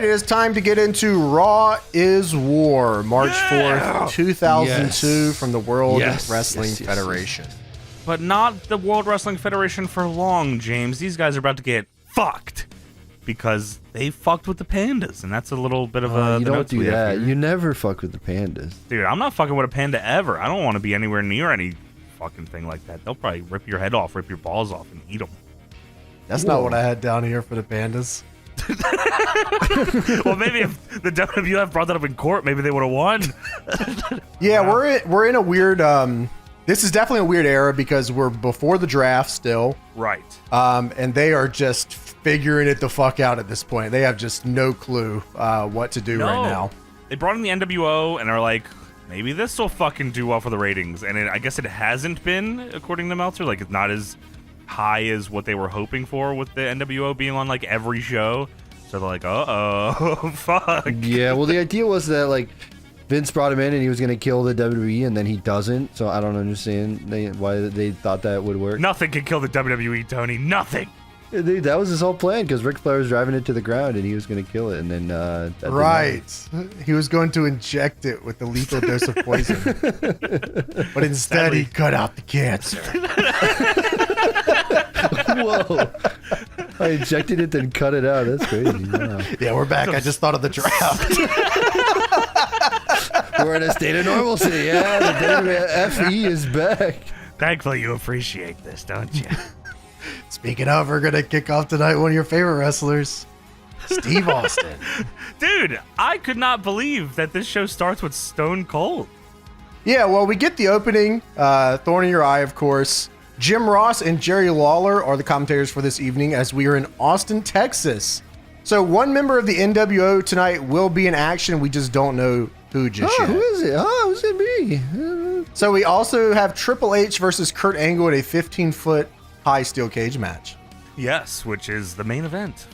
right, it is time to get into Raw is War, March 4th, 2002, from the World Wrestling Federation. But not the World Wrestling Federation for long, James. These guys are about to get fucked because they fucked with the pandas, and that's a little bit of a... You don't do that. You never fuck with the pandas. Dude, I'm not fucking with a panda ever. I don't want to be anywhere near any fucking thing like that. They'll probably rip your head off, rip your balls off, and eat them. That's not what I had down here for the pandas. Well, maybe if the WWF brought that up in court, maybe they would have won. Yeah, we're in a weird... this is definitely a weird era because we're before the draft still. Right. And they are just figuring it the fuck out at this point. They have just no clue what to do right now. They brought in the NWO and are like, maybe this will fucking do well for the ratings. And I guess it hasn't been, according to Meltzer. Like, it's not as high as what they were hoping for with the NWO being on, like, every show. So they're like, uh-oh, fuck. Yeah, well, the idea was that, like, Vince brought him in and he was going to kill the WWE, and then he doesn't. So I don't understand why they thought that would work. Nothing can kill the WWE, Tony. Nothing. Dude, that was his whole plan, because Ric Flair was driving it to the ground and he was going to kill it, and then that right, he was going to inject it with the lethal dose of poison, but instead he cut out the cancer. Whoa! I injected it, then cut it out. That's crazy. Wow. Yeah, we're back. I just thought of the draft. We're in a state of normalcy. Yeah, the WWF is back. Thankfully, you appreciate this, don't you? Speaking of, we're going to kick off tonight one of your favorite wrestlers, Steve Austin. Dude, I could not believe that this show starts with Stone Cold. Yeah, well, we get the opening, Thorn in Your Eye, of course. Jim Ross and Jerry Lawler are the commentators for this evening as we are in Austin, Texas. So one member of the NWO tonight will be in action. We just don't know who just yet. Who is it? Who's it me? So we also have Triple H versus Kurt Angle at a 15-foot high steel cage match. Yes, which is the main event.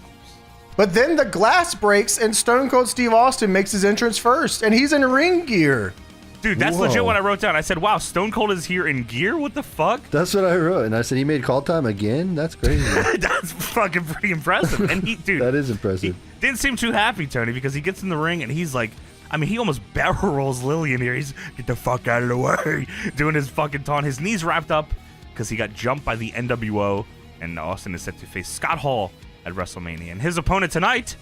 But then the glass breaks and Stone Cold Steve Austin makes his entrance first, and he's in ring gear. Dude, that's legit what I wrote down. I said, wow, Stone Cold is here in gear? What the fuck? That's what I wrote, and I said he made call time again? That's crazy. That's fucking pretty impressive. And dude, that is impressive. He didn't seem too happy, Tony, because he gets in the ring and he's like, I mean, he almost barrel rolls Lillian here. He's, get the fuck out of the way, doing his fucking taunt. His knees wrapped up because he got jumped by the NWO, and Austin is set to face Scott Hall at WrestleMania. And his opponent tonight,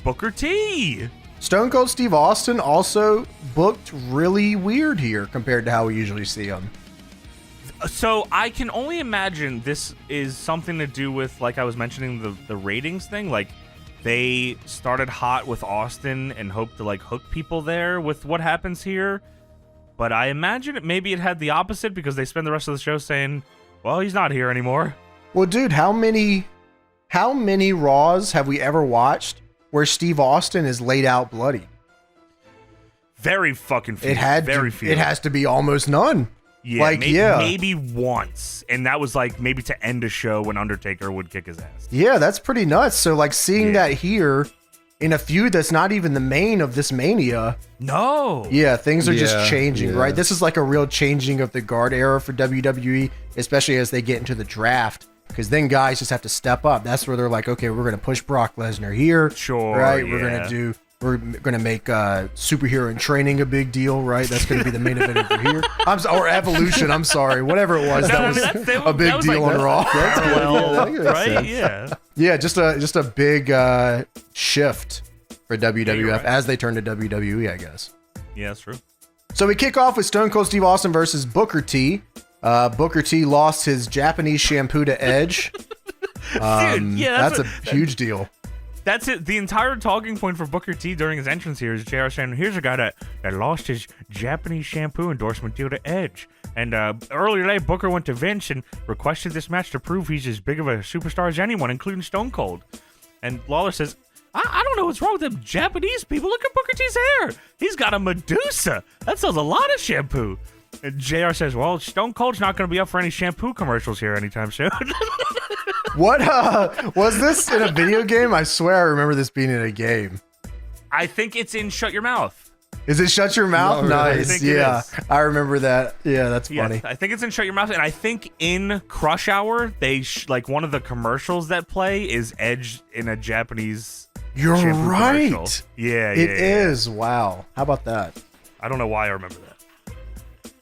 Booker T. Stone Cold Steve Austin also booked really weird here compared to how we usually see him. So I can only imagine this is something to do with, like I was mentioning, the ratings thing. Like, they started hot with Austin and hoped to, like, hook people there with what happens here. But I imagine maybe it had the opposite because they spend the rest of the show saying, well, he's not here anymore. Well, dude, how many Raws have we ever watched where Steve Austin is laid out bloody? Very fucking few. It has to be almost none. Yeah, like, maybe once. And that was like maybe to end a show when Undertaker would kick his ass. Yeah, that's pretty nuts. So like seeing that here in a feud that's not even the main of this Mania. No. Yeah, things are just changing, right? This is like a real changing of the guard era for WWE, especially as they get into the draft. Because then guys just have to step up. That's where they're like, okay, we're going to push Brock Lesnar here. Sure. Right? We're going to make superhero in training a big deal, right? That's going to be the main event over here. Or Evolution, I'm sorry. Whatever it was, that was a big deal on Raw. Right? Yeah. Yeah, just a big shift for WWF as they turn to WWE, I guess. Yeah, that's true. So we kick off with Stone Cold Steve Austin versus Booker T. Booker T lost his Japanese shampoo to Edge. Dude, that's a huge deal. That's it. The entire talking point for Booker T during his entrance here is JR saying, here's a guy that lost his Japanese shampoo endorsement deal to Edge. And earlier today, Booker went to Vince and requested this match to prove he's as big of a superstar as anyone, including Stone Cold. And Lawler says, I don't know what's wrong with them Japanese people. Look at Booker T's hair. He's got a Medusa. That sells a lot of shampoo. And JR says, well, Stone Cold's not going to be up for any shampoo commercials here anytime soon. What was this in a video game? I swear I remember this being in a game. I think it's in Shut Your Mouth. Is it Shut Your Mouth? No, nice. Yeah, I remember that. Yeah, that's funny. I think it's in Shut Your Mouth, and I think in Crush Hour, they like one of the commercials that play is Edge in a Japanese You're shampoo right. commercial. Yeah, It is. Wow. How about that? I don't know why I remember that.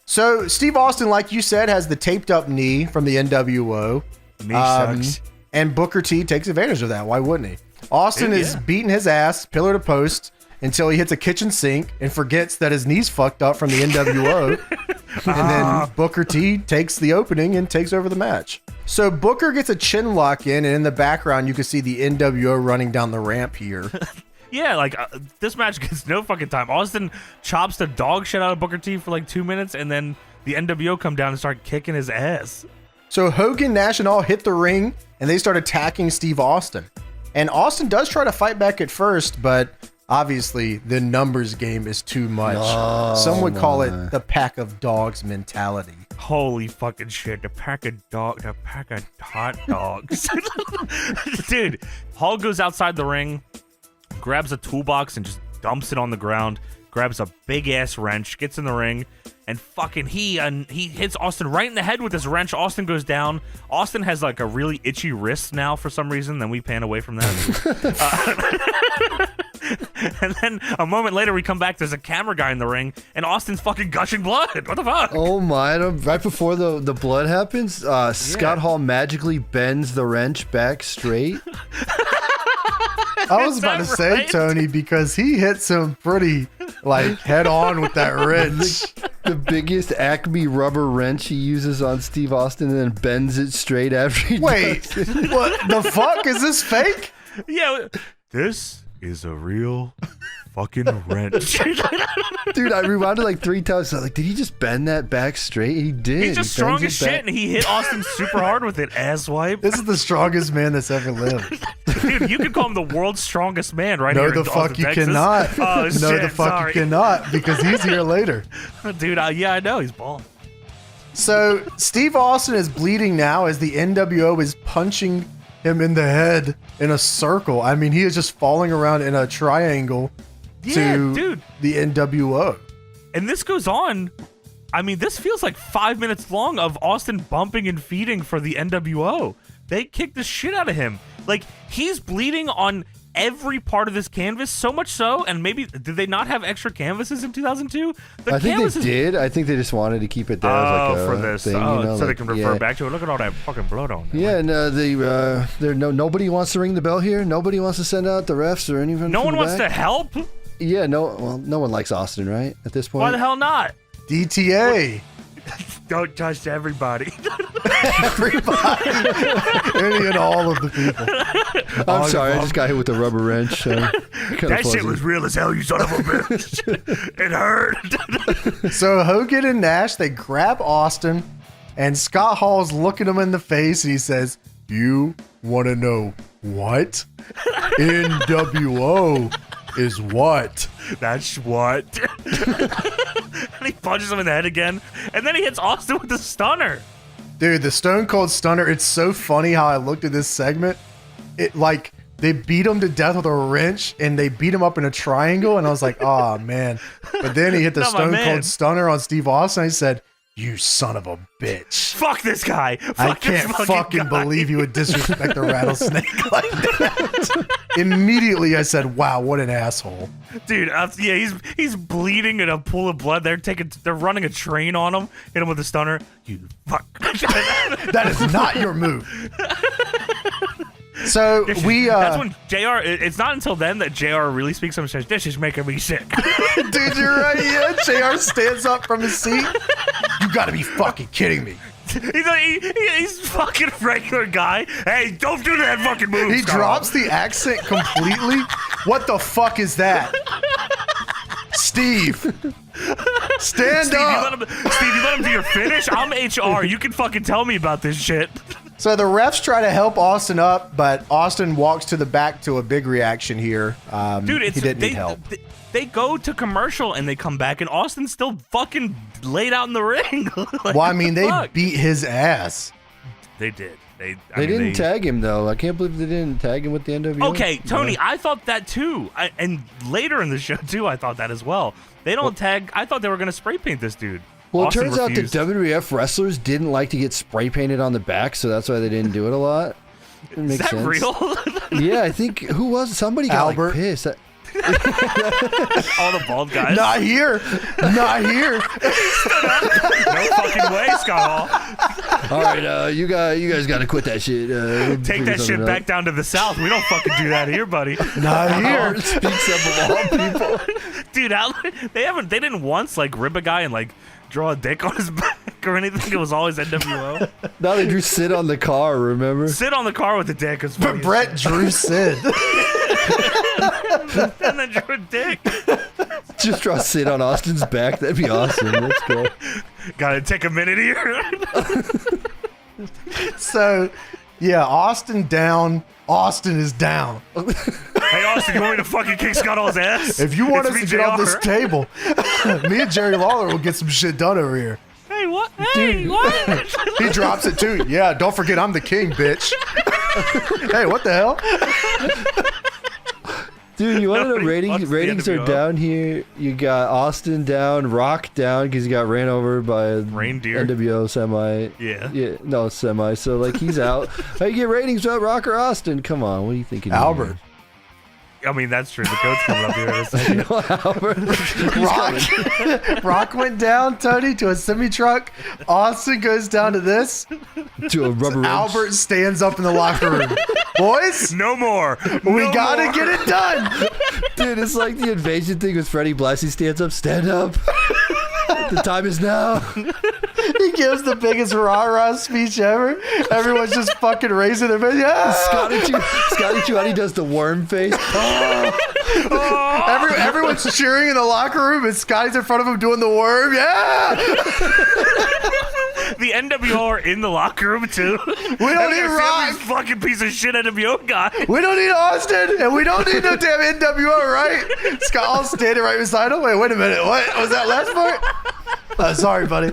So Steve Austin, like you said, has the taped up knee from the NWO. Knee sucks. And Booker T takes advantage of that. Why wouldn't he? Austin is beating his ass pillar to post until he hits a kitchen sink and forgets that his knee's fucked up from the NWO. And then Booker T takes the opening and takes over the match. So Booker gets a chin lock in, and in the background, you can see the NWO running down the ramp here. Yeah, like this match gets no fucking time. Austin chops the dog shit out of Booker T for like 2 minutes, and then the NWO come down and start kicking his ass. So Hogan, Nash, and all hit the ring, and they start attacking Steve Austin. And Austin does try to fight back at first, but obviously the numbers game is too much. Oh, Some would call it the pack of dogs mentality. Holy fucking shit! The pack of hot dogs, dude. Hall goes outside the ring, grabs a toolbox and just dumps it on the ground. Grabs a big ass wrench, gets in the ring, and fucking he hits Austin right in the head with this wrench. Austin goes down. Austin has like a really itchy wrist now for some reason. Then we pan away from that. And then a moment later we come back. There's a camera guy in the ring, and Austin's fucking gushing blood. What the fuck? Oh my! Right before the blood happens, Scott Hall magically bends the wrench back straight. I was about to say, right? Tony, because he hits him pretty like head on with that wrench. The biggest Acme rubber wrench he uses on Steve Austin, and then bends it straight after he Wait, does it. what the fuck? Is this fake? Yeah, this is a real fucking wrench. Dude, I rewound it like 3 times. I was like, did he just bend that back straight? He did. He's just He bends strong it as shit, back. and he hit Austin super hard with it. Asswipe. This is the strongest man that's ever lived. Dude, you could call him the world's strongest man right No, here the in fuck Austin, you Texas. cannot. Oh, No, shit, the fuck sorry. you cannot, because he's here later. Dude, yeah, I know. He's balling. So Steve Austin is bleeding now as the NWO is punching him in the head in a circle. I mean, he is just falling around in a triangle Yeah, to dude. the NWO. And this goes on. I mean, this feels like 5 minutes long of Austin bumping and feeding for the NWO. They kicked the shit out of him. Like, he's bleeding on every part of this canvas, so much so, and maybe, did they not have extra canvases in 2002? I think they did. I think they just wanted to keep it there as like a for this. thing, Oh, you know, so they like, can refer back to it. Look at all that fucking blood on there. Yeah, and nobody wants to ring the bell here. Nobody wants to send out the refs or anything. No from one the wants back? to help? Yeah, no one likes Austin, right? At this point. Why the hell not? DTA. Don't touch everybody. Everybody. Any and all of the people. I'm sorry, I just got hit with a rubber wrench. That shit was real as hell, you son of a bitch. It hurt. So Hogan and Nash, they grab Austin, and Scott Hall's looking him in the face, and he says, "You want to know what? NWO is what?" That's what. And he punches him in the head again, and then he hits Austin with the stunner. Dude, the Stone Cold Stunner, it's so funny how I looked at this segment. It like they beat him to death with a wrench and they beat him up in a triangle, and I was like, oh man. But then he hit the Not my Stone man. Cold Stunner on Steve Austin. I said, "You son of a bitch. Fuck this guy. I Fuck this can't fucking guy." believe you would disrespect a rattlesnake like that." Immediately I said, wow, what an asshole. Dude, yeah, he's bleeding in a pool of blood. They're running a train on him. Hit him with a stunner. You fuck. That is not your move. So That's when JR. It's not until then that JR really speaks up and says, "This is making me sick." dude, you're right. Yeah, JR stands up from his seat. You gotta be fucking kidding me. He's fucking regular guy. Hey, don't do that fucking move. He Scott. drops the accent completely. What the fuck is that? Steve, stand Steve, up. you let him do your finish. I'm HR. You can fucking tell me about this shit. So the refs try to help Austin up, but Austin walks to the back to a big reaction here. Dude, he didn't need help. They go to commercial and they come back, and Austin's still fucking laid out in the ring. Like, Well, I mean, they fuck? beat his ass. They did. They didn't tag him though. I can't believe they didn't tag him with the NWO. Okay, Tony, I thought that too. And later in the show too, I thought that as well. They don't tag. I thought they were gonna spray paint this dude. Well, Austin it turns refused. out that WWF wrestlers didn't like to get spray painted on the back, so that's why they didn't do it a lot. It makes Is that sense. real? Yeah, I think who was somebody got Albert. like pissed. All the bald guys. Not here. Not here. No fucking way, Scott Hall. All right, you guys got to quit that shit. Take figure that shit something back out. down to the south. We don't fucking do that here, buddy. Not here. Albert speaks up of all people. Dude, they didn't once like rip a guy and like draw a dick on his back or anything. It was always NWO. Now they drew sit on the car. Remember? Sit on the car with the dick. It's But Brett drew Sid. and then drew a dick. Just draw sit on Austin's back. That'd be awesome. Let's go. Gotta take a minute here. So, yeah, Austin down. Austin is down. Hey, Austin, you want me to fucking kick Scott Hall's ass? If you want It's us me, to get on JR. this table, me and Jerry Lawler will get some shit done over here. Hey, what? Hey, what? He drops it too. Yeah, don't forget I'm the king, bitch. Hey, what the hell? Dude, you want to know Nobody wants ratings the are NWO. down here. You got Austin down, Rock down because he got ran over by a Reindeer. NWO semi. Yeah. No, semi. So, like, he's out. How you get ratings without Rock or Austin? Come on, what are you thinking? Albert. I mean, that's true. The code's coming up here in a second. Rock went down, Tony, to a semi-truck. Austin goes down to this. To a rubber wrench. Albert stands up in the locker room. Boys, No more. we No gotta more. get it done. Dude, it's like the invasion thing with Freddie Blassie stands up, stand up. The time is now. He gives the biggest rah-rah speech ever. Everyone's just fucking raising their face. Yeah. Scotty Giovanni does the worm face. Everyone's cheering in the locker room, and Scotty's in front of him doing the worm. Yeah. The NWO are in the locker room, too. We don't need Rock. This fucking piece of shit NWO guy. We don't need Austin, and we don't need no damn NWO, right? Scott all standing right beside him. Wait a minute. What was that last part? Sorry, buddy.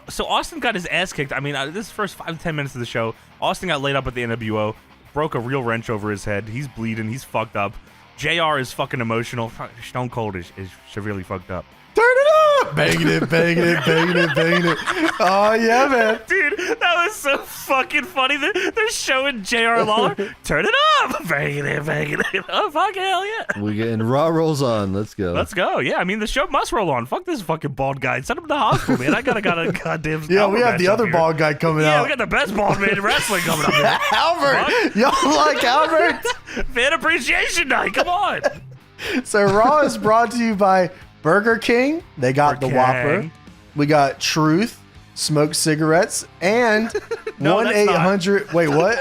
So Austin got his ass kicked. I mean, this first 5 to 10 minutes of the show, Austin got laid up at the NWO, broke a real wrench over his head. He's bleeding. He's fucked up. JR is fucking emotional. Stone Cold is severely fucked up. Turn it up! Banging it, banging it, banging it, banging it. Oh, yeah, man. Dude, that was so fucking funny. They're showing JR Lawler. Turn it up! Banging it, banging it. Oh, fuck, hell yeah. We getting Raw rolls on. Let's go. Let's go. Yeah, I mean, the show must roll on. Fuck this fucking bald guy. Send him to the hospital, man. I got a goddamn. Yeah, Albert we have match the up other here. bald guy coming Yeah, out. we got the best bald man in wrestling coming up here. Albert! Y'all like Albert? Fan Appreciation Night. Come on. So Raw is brought to you by Burger King. They got the Burger Whopper. King. We got Truth, smoked cigarettes, and No, that's not. 1-800. Wait, what?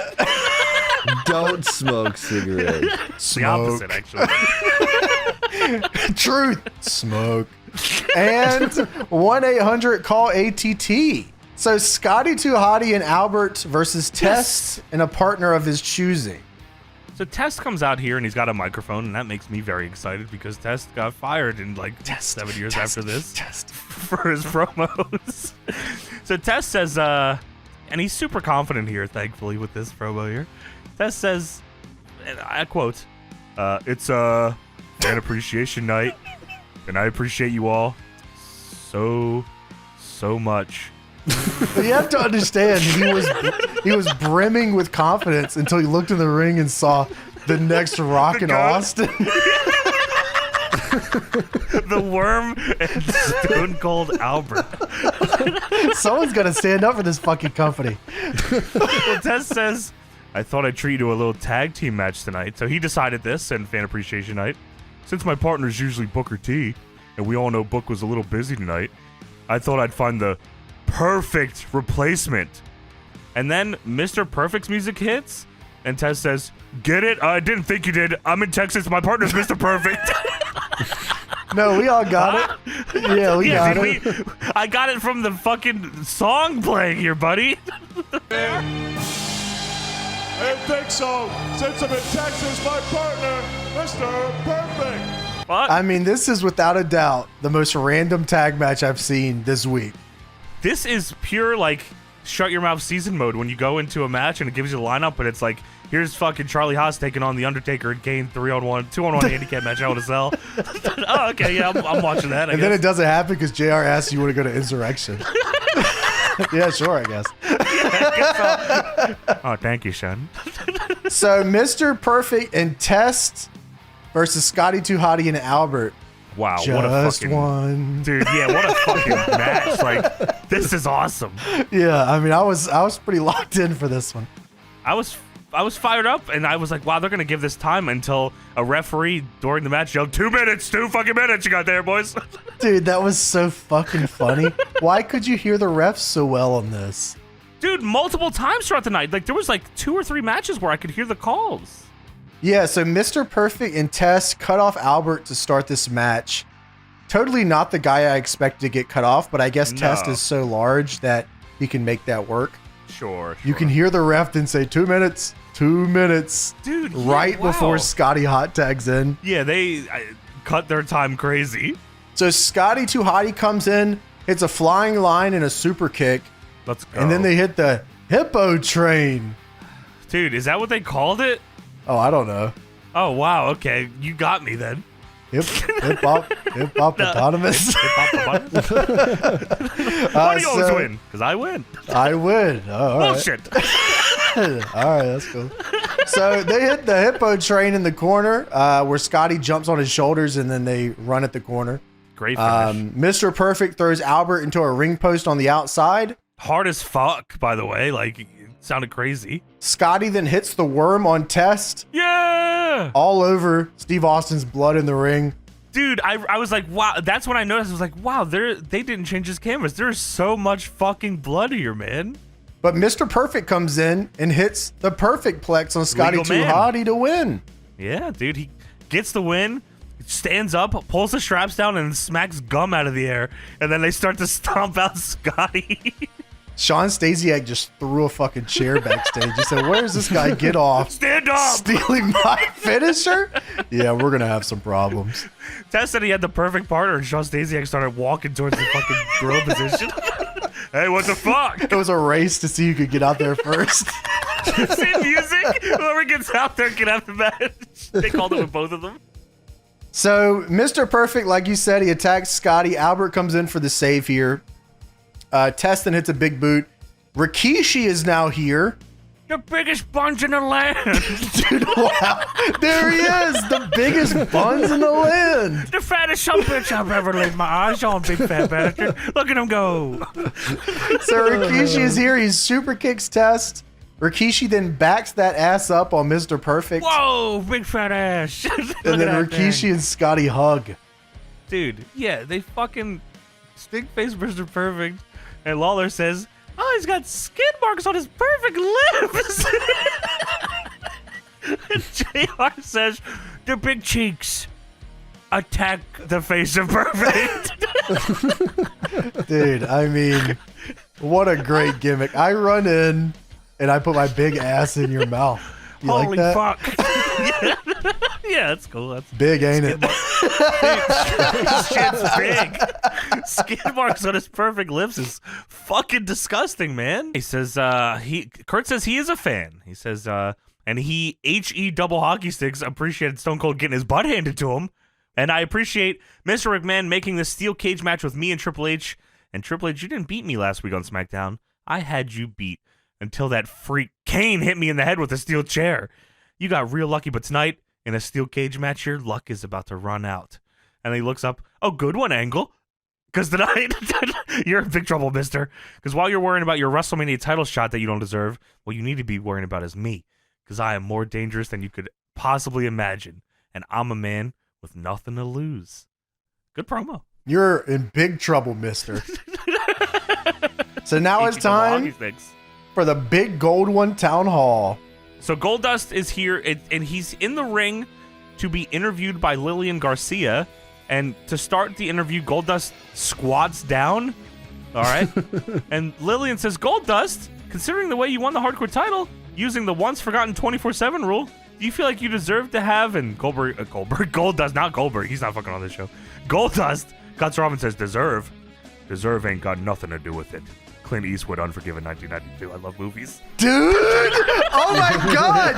Don't smoke cigarettes. The opposite, actually. Truth, smoke, and 1-800-CALL-ATT. So Scotty Too Hottie and Albert versus Test and a partner of his choosing. So Test comes out here and he's got a microphone, and that makes me very excited because Test got fired in like 7 years after this for his promos. So Test says, and he's super confident here, thankfully, with this promo here. Test says, and I quote, it's fan appreciation night, and I appreciate you all so much. But you have to understand, he was brimming with confidence until he looked in the ring and saw the next Rock in goat. Austin. The Worm and Stone Cold Albert. Someone's got to stand up for this fucking company. Well, Test says, I thought I'd treat you to a little tag team match tonight. So he decided this and Fan Appreciation Night. Since my partner's usually Booker T, and we all know Book was a little busy tonight, I thought I'd find the perfect replacement. And then Mr. Perfect's music hits, and Test says, get it? I didn't think you did. I'm in Texas. My partner's Mr. Perfect. No, we all got it. Yeah, we got it. I got it from the fucking song playing here, buddy. I didn't think so. Since I'm in Texas, my partner, Mr. Perfect. What? I mean, this is without a doubt the most random tag match I've seen this week. This is pure, like, shut your mouth season mode when you go into a match and it gives you the lineup, but it's like, here's fucking Charlie Haas taking on the Undertaker and Kane 3-on-1, 2-on-1 handicap match. I want to sell. Oh, okay, yeah, I'm watching that. I And guess. then it doesn't happen because JR asks you want to go to Insurrection. Yeah, sure, I guess. Oh, thank you, son. So Mr. Perfect and Test versus Scotty 2 Hotty and Albert. Wow, Just what a fucking one. dude. Yeah, what a fucking match. Like, this is awesome. Yeah, I mean, I was pretty locked in for this one. I was fired up, and I was like, wow, they're gonna give this time until a referee during the match yelled, 2 minutes, 2 fucking minutes you got there, boys. Dude, that was so fucking funny. Why could you hear the refs so well on this? Dude, multiple times throughout the night. Like, there was like 2 or 3 matches where I could hear the calls. Yeah, so Mr. Perfect and Test cut off Albert to start this match. Totally not the guy I expected to get cut off, but I guess Test is so large that he can make that work. Sure. You can hear the ref then say 2 minutes, 2 minutes. Dude, right before Scotty hot tags in. Yeah, they cut their time crazy. So Scotty 2 Hotty comes in, hits a flying line and a super kick. Let's go. And then they hit the hippo train. Dude, is that what they called it? Oh, I don't know. Oh, wow. Okay. You got me then. Hip hop autonomous. Why do you always win? Because I win. I win. Oh, all right. Bullshit. All right, that's cool. So they hit the hippo train in the corner where Scotty jumps on his shoulders and then they run at the corner. Great finish. Mr. Perfect throws Albert into a ring post on the outside. Hard as fuck, by the way. Like, it sounded crazy. Scotty then hits the worm on Test. Yeah! All over Steve Austin's blood in the ring. Dude, I was like, wow. That's when I noticed. I was like, wow, they didn't change his canvas. There's so much fucking blood here, man. But Mr. Perfect comes in and hits the perfect plex on Scotty 2 Hotty to win. Yeah, dude, he gets the win, stands up, pulls the straps down, and smacks gum out of the air. And then they start to stomp out Scotty. Sean Stasiak just threw a fucking chair backstage. He said, where does this guy get off? Stand up! Stealing my finisher? Yeah, we're going to have some problems. Tess said he had the perfect partner, and Sean Stasiak started walking towards the fucking gorilla position. Hey, what the fuck? It was a race to see who could get out there first. Same music? Whoever gets out there can have the match. They called it with both of them. So, Mr. Perfect, like you said, he attacks Scotty. Albert comes in for the save here. Test then hits a big boot. Rikishi is now here. The biggest buns in the land. Dude, wow. There he is. The biggest buns in the land. The fattest son bitch I've ever laid my eyes on, big fat bastard. Look at him go. So Rikishi is here. He super kicks Test. Rikishi then backs that ass up on Mr. Perfect. Whoa, big fat ass. And then Rikishi and Scotty hug. Dude, yeah, they fucking stick face Mr. Perfect. And Lawler says, oh, he's got skid marks on his perfect lips. And JR says, the big cheeks attack the face of Perfect. Dude, I mean, what a great gimmick. I run in and I put my big ass in your mouth. You Holy like that? fuck. Yeah, that's cool. That's big, ain't it? Shit's big. Skid marks on his perfect lips is fucking disgusting, man. He says, Kurt says he is a fan. He says, and he HE double hockey sticks appreciated Stone Cold getting his butt handed to him. And I appreciate Mr. McMahon making this steel cage match with me and Triple H. And Triple H, you didn't beat me last week on SmackDown. I had you beat until that freak Kane hit me in the head with a steel chair. You got real lucky, but tonight, in a steel cage match, your luck is about to run out. And he looks up, oh, good one, Angle. Because tonight, you're in big trouble, mister. Because while you're worrying about your WrestleMania title shot that you don't deserve, what you need to be worrying about is me. Because I am more dangerous than you could possibly imagine. And I'm a man with nothing to lose. Good promo. You're in big trouble, mister. So now it's time for the big gold one town hall. So Goldust is here, and he's in the ring to be interviewed by Lillian Garcia. And to start the interview, Goldust squats down. All right. And Lillian says, Goldust, considering the way you won the hardcore title, using the once forgotten 24/7 rule, do you feel like you deserve to have? And Goldust, not Goldberg. He's not fucking on this show. Goldust cuts her off and says, deserve. Deserve ain't got nothing to do with it. Clint Eastwood, Unforgiven, 1992. I love movies. Dude! Oh my God!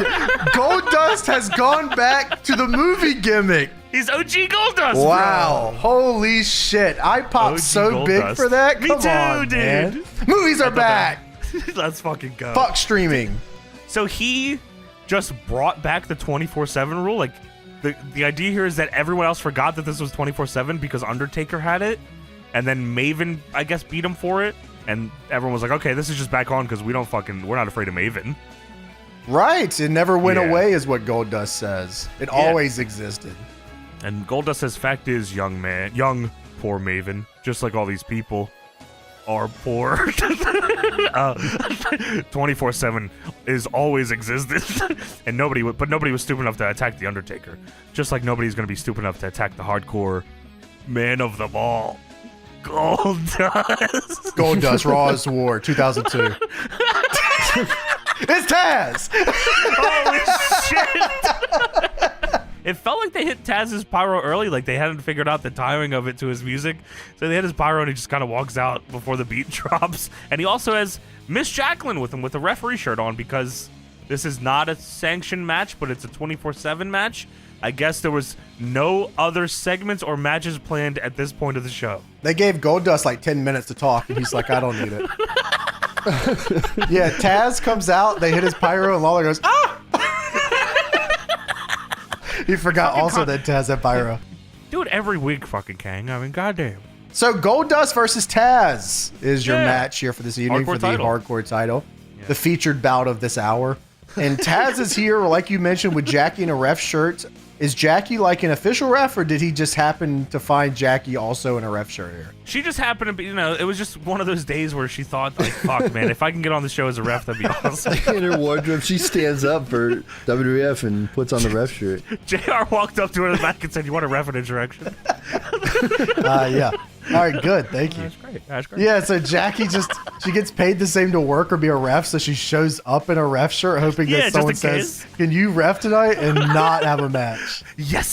Goldust has gone back to the movie gimmick. He's OG Goldust. Wow! Bro. Holy shit! I popped OG so Goldust. big for that. Me Come too, on, dude. man. Movies are back. Let's fucking go. Fuck streaming. So he just brought back the 24/7 rule. Like, the idea here is that everyone else forgot that this was 24/7 because Undertaker had it, and then Maven, I guess, beat him for it, and everyone was like, okay, this is just back on because we're not afraid of Maven. Right. It never went Yeah. away, is what Goldust says. It always existed. And Goldust says, fact is, young poor Maven, just like all these people are poor. 24/7 is always existed, and nobody was stupid enough to attack the Undertaker. Just like nobody's gonna be stupid enough to attack the hardcore man of them all, Goldust. Goldust, Raw's War, 2002. It's Taz! Holy shit! It felt like they hit Taz's pyro early, like they hadn't figured out the timing of it to his music. So they hit his pyro and he just kind of walks out before the beat drops. And he also has Miss Jacqueline with him with a referee shirt on because this is not a sanctioned match, but it's a 24/7 match. I guess there was no other segments or matches planned at this point of the show. They gave Goldust like 10 minutes to talk, and he's like, I don't need it. Yeah, Taz comes out, they hit his pyro, and Lawler goes, ah! He forgot also that Taz had pyro. Do it every week, fucking Kang. I mean, goddamn. So Goldust versus Taz is your Yeah. match here for this evening Hardcore for the title. hardcore title. The featured bout of this hour. And Taz is here, like you mentioned, with Jackie in a ref shirt. Is Jackie like an official ref, or did he just happen to find Jackie also in a ref shirt here? She just happened to be, it was just one of those days where she thought, like, fuck, man, if I can get on the show as a ref, that'd be awesome. In her wardrobe, she stands up for WWF and puts on the ref shirt. JR walked up to her in the back and said, you want to ref an introduction? Yeah. All right, good. Thank you. That's great. That's great. Yeah, so Jackie she gets paid the same to work or be a ref, so she shows up in a ref shirt hoping Yeah, that just someone in case. says, can you ref tonight, and not have a match. Yes!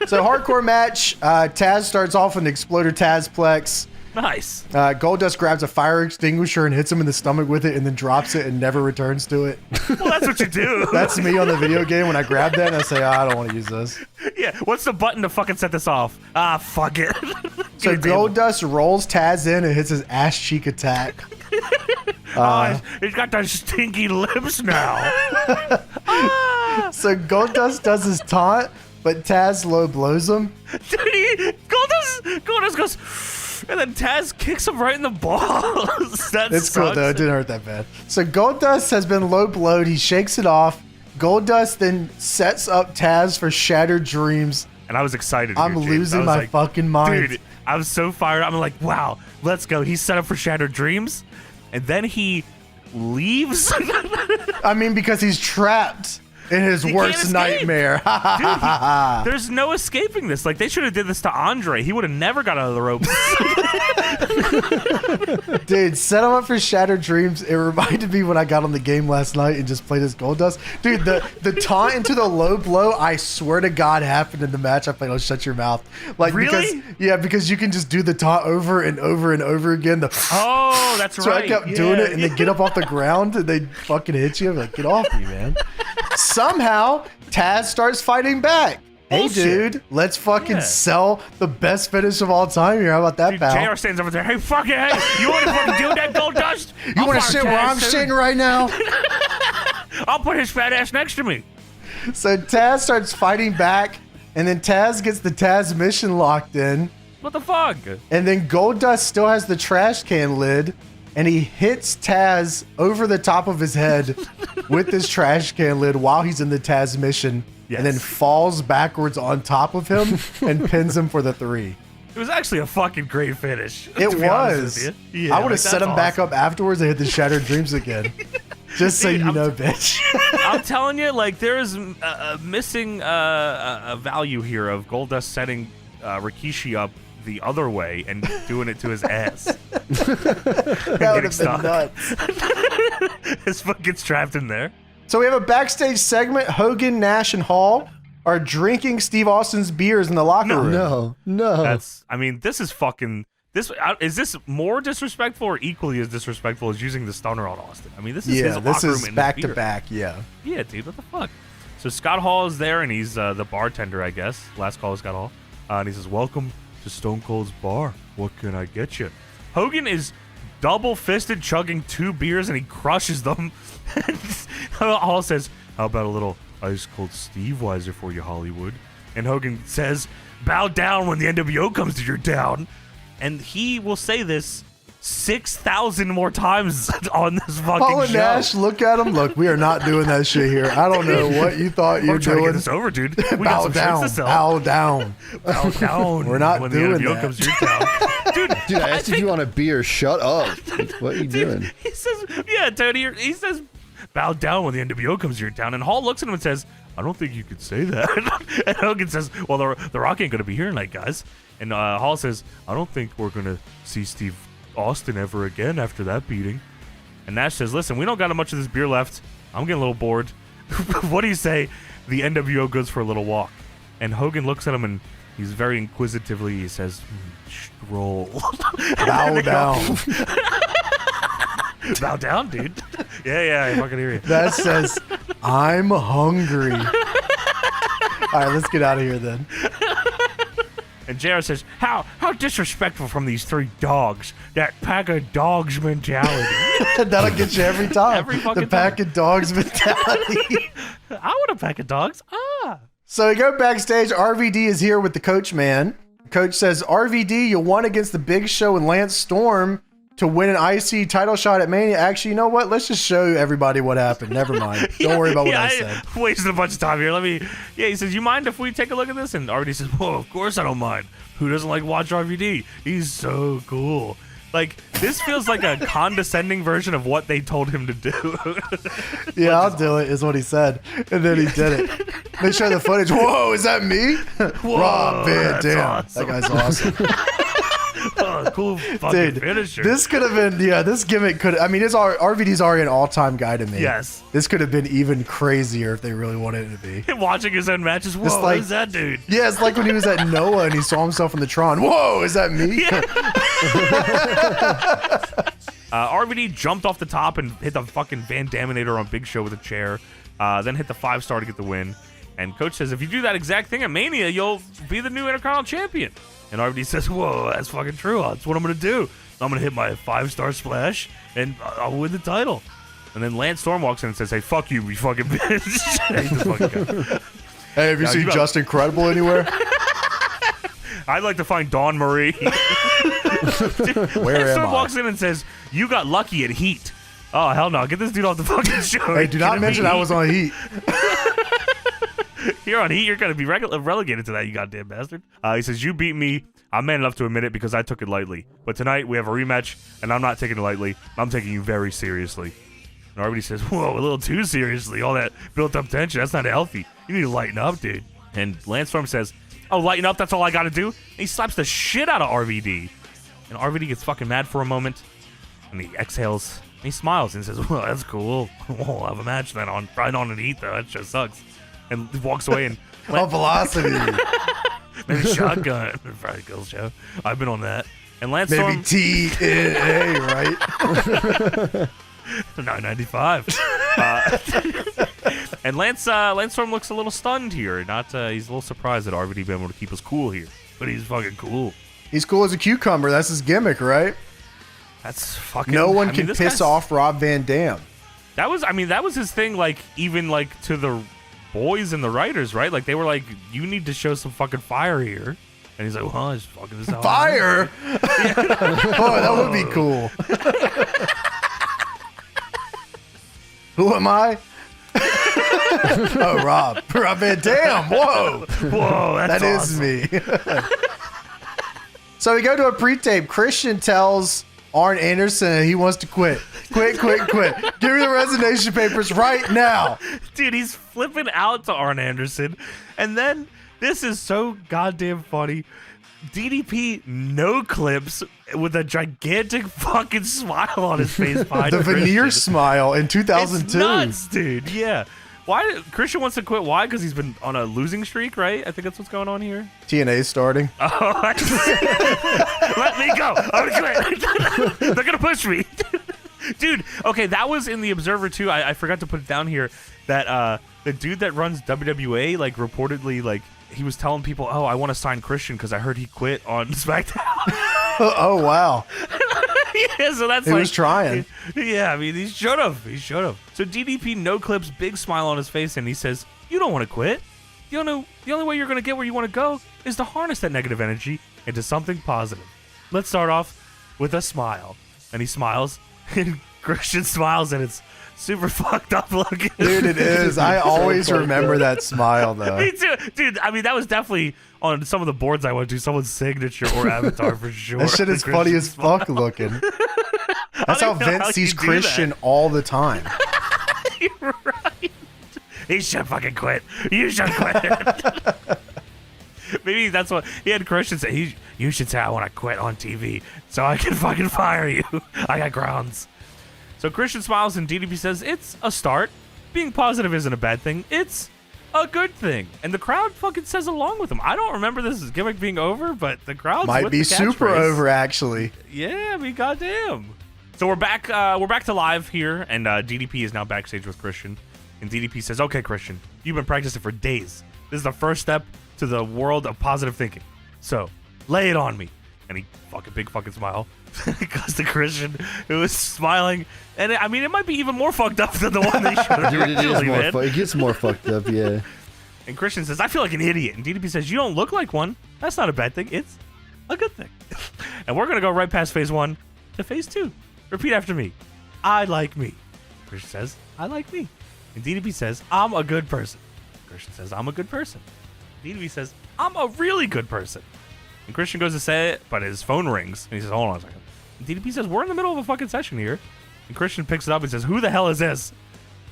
So hardcore match, Taz starts off with an Exploder Tazplex. Nice. Goldust grabs a fire extinguisher and hits him in the stomach with it and then drops it and never returns to it. Well, that's what you do. That's me on the video game when I grab that and I say, I don't want to use this. Yeah, what's the button to fucking set this off? Ah, fuck it. So Give it to him. Goldust rolls Taz in and hits his ass cheek attack. He's got those stinky lips now. So Goldust does his taunt, but Taz low blows him. Dude, Goldust goes, and then Taz kicks him right in the balls. It's cool though, it didn't hurt that bad. So Goldust has been low blowed, he shakes it off. Goldust then sets up Taz for Shattered Dreams. And I was excited. I'm here, James. losing I was my like, fucking mind. Dude, I was so fired. I'm like, wow, let's go. He's set up for Shattered Dreams. And then he leaves. I mean, because he's trapped in his He worst can't escape. nightmare. Dude, there's no escaping this. Like, they should have did this to Andre. He would have never got out of the ropes. Dude, set him up for Shattered Dreams. It reminded me when I got on the game last night and just played as Goldust. Dude, the taunt into the low blow, I swear to God, happened in the match I played on Shut Your Mouth. Like, Really? because you can just do the taunt over and over and over again. Oh, that's So right. I kept doing it, and they get up off the ground, and they fucking hit you. I'm like, get off me, man. Somehow, Taz starts fighting back. Hey, Bullshit. dude, let's fucking Yeah. sell the best finish of all time here. How about that, Dude, pal? JR stands over there. Hey, fuck it. Hey, you want to fucking do that, Goldust? You want to sit where I'm sitting right now? I'll put his fat ass next to me. So Taz starts fighting back, and then Taz gets the Taz mission locked in, What the fuck? and then Goldust still has the trash can lid, and he hits Taz over the top of his head with this trash can lid while he's in the Taz mission, and then Yes. falls backwards on top of him and pins him for the 3. It was actually a fucking great finish. It to be honest was. with you. Yeah, I would have like, set that's him back awesome. up afterwards and hit the Shattered Dreams again. Just so Dude, you I'm- know, bitch. I'm telling you, like, there is a missing a value here of Goldust setting Rikishi up the other way and doing it to his ass. That would have stuck. been nuts. His foot gets trapped in there. So we have a backstage segment. Hogan, Nash, and Hall are drinking Steve Austin's beers in the locker room. No. This is fucking. Is this more disrespectful or equally as disrespectful as using the stunner on Austin? I mean, this is his Yeah, this locker room is and back his to beer. back. Yeah. Yeah, dude, what the fuck? So Scott Hall is there, and he's the bartender, I guess. Last call is Scott Hall. And he says, welcome to Stone Cold's bar. What can I get you? Hogan is double-fisted chugging 2 beers, and he crushes them. Hall says, How about a little ice cold Steve Weiser for you, Hollywood? And Hogan says, bow down when the NWO comes to your town. And he will say this 6,000 more times on this fucking Paul and show. Nash, look at him. Look, we are not doing that shit here. I don't know what you thought you were I'm trying to get doing. this over, dude. We got Bow some down. shirts to sell. Bow down. Bow down. We're not when doing the NWO that. comes to your town. Dude, I asked if you want a beer. Shut up. What are you doing? He says, yeah, Tony, he says, bow down when the NWO comes to your town. And Hall looks at him and says, I don't think you could say that. And Hogan says, well, the Rock ain't going to be here tonight, guys. And Hall says, I don't think we're going to see Steve Austin ever again after that beating. And Nash says, listen, we don't got much of this beer left. I'm getting a little bored. What do you say? The NWO goes for a little walk. And Hogan looks at him and he's very inquisitively, he says, stroll. Bow down. Bow down, dude. Yeah, I fucking hear you. That says, I'm hungry. All right, let's get out of here then. And JR says, how disrespectful from these three dogs. That pack of dogs mentality. That'll get you every time. Every fucking the pack of dogs mentality. I want a pack of dogs. So we go backstage. RVD is here with the coach man. Coach says, RVD, you won against the Big Show and Lance Storm to win an IC title shot at Mania. Actually, you know what? Let's just show everybody what happened. Never mind. Don't worry about what I said. Wasted a bunch of time here. He says, you mind if we take a look at this? And RVD says, whoa, of course I don't mind. Who doesn't like watch RVD? He's so cool. Like, this feels like a condescending version of what they told him to do. Yeah, I'll do it, is what he said. And then he did it. They show the footage. Whoa, is that me? Whoa, Rob Van that's Dam. awesome. That guy's awesome. Oh, cool fucking finisher. This could have been, this gimmick could, RVD's already an all-time guy to me. Yes. This could have been even crazier if they really wanted it to be. Him watching his own matches. Whoa, like- who's that dude? Yeah, it's like when he was at Noah and he saw himself in the Tron. Whoa, is that me? RVD jumped off the top and hit the fucking Van Daminator on Big Show with a chair. Then hit the 5-star to get the win. And Coach says, if you do that exact thing at Mania, you'll be the new Intercontinental Champion. And RVD says, whoa, that's fucking true. That's what I'm going to do. I'm going to hit my 5-star splash, and I'll win the title. And then Lance Storm walks in and says, hey, fuck you fucking bitch. He's the fucking guy. Hey, have you seen Just Incredible anywhere? I'd like to find Dawn Marie. Where Lance am Storm I? walks in and says, you got lucky at Heat. Oh, hell no. Get this dude off the fucking show. Hey, do not mention I was on Heat. Here on Heat, you're going to be relegated to that, you goddamn bastard. He says, you beat me. I'm man enough to admit it because I took it lightly. But tonight, we have a rematch, and I'm not taking it lightly. I'm taking you very seriously. And RVD says, whoa, a little too seriously. All that built-up tension, that's not healthy. You need to lighten up, dude. And Lance Storm says, oh, lighten up, that's all I got to do? And he slaps the shit out of RVD. And RVD gets fucking mad for a moment, and he exhales, and he smiles, and says, well, that's cool. We'll have a match then on Friday on an Heat, though. That just sucks. And he walks away and... Oh, Velocity. Maybe Shotgun. Friday Kills Show. I've been on that. And Lance Maybe Storm... TNA, right? $9.95. And Lance Storm looks a little stunned here. He's a little surprised that RVD been able to keep us cool here. But he's fucking cool. He's cool as a cucumber. That's his gimmick, right? That's fucking... No one I mean, can this piss guy's- off Rob Van Dam. That was his thing, like, even, like, to the boys and the writers, right? Like, they were like, you need to show some fucking fire here. And he's like, well, it's fucking this out. Fire? Oh, that would be cool. Who am I? Oh, Rob Van Dam. Whoa. Whoa, that's That awesome. is me. So we go to a pre-tape. Christian tells Arn Anderson he wants to quit. Quit. Give me the resignation papers right now. Dude, he's flipping out to Arn Anderson. And then, this is so goddamn funny. DDP no clips with a gigantic fucking smile on his face behind The veneer Christian. smile in It's 2002. nuts, dude. Yeah. Why Christian wants to quit? Why? Because he's been on a losing streak, right? I think that's what's going on here. TNA starting. Oh, let me go. I'm gonna quit. They're gonna push me, dude. Okay, that was in the Observer too. I forgot to put it down here. That the dude that runs WWA, like, reportedly, like, he was telling people, "Oh, I want to sign Christian because I heard he quit on SmackDown." Oh, wow. Yeah, so that's He was trying. Yeah, I mean, he should have. So DDP no clips, big smile on his face, and he says, "You don't want to quit. The only way you're going to get where you want to go is to harness that negative energy into something positive. Let's start off with a smile." And he smiles, and Christian smiles, and it's super fucked up looking. Dude, it is. I always remember that smile, though. Me too. Dude, I mean, that was definitely on some of the boards I went to, someone's signature or avatar for sure. That shit is funny as fuck looking. That's how Vince sees Christian all the time. You're right. He should fucking quit. You should quit. Maybe that's what he had Christian say. You should say I want to quit on TV so I can fucking fire you. I got grounds. So Christian smiles and DDP says it's a start. Being positive isn't a bad thing. It's a good thing. And the crowd fucking says along with him. I don't remember this gimmick being over, but the crowd might be super over, actually. Yeah, I mean, goddamn. So we're back to live here, and DDP is now backstage with Christian. And DDP says, "Okay, Christian, you've been practicing for days. This is the first step to the world of positive thinking. So lay it on me." And he big smile. It goes to Christian, who is smiling. And I mean, it might be even more fucked up than the one they showed originally, man. It gets more fucked up, yeah. And Christian says, "I feel like an idiot." And DDP says, "You don't look like one. That's not a bad thing. It's a good thing." And we're going to go right past phase 1 to phase 2. Repeat after me. I like me. Christian says, "I like me." And DDP says, "I'm a good person." Christian says, "I'm a good person." DDP says, "I'm a really good person." And Christian goes to say it, but his phone rings. And he says, "Hold on a second." And DDP says, "We're in the middle of a fucking session here." And Christian picks it up and says, "Who the hell is this?"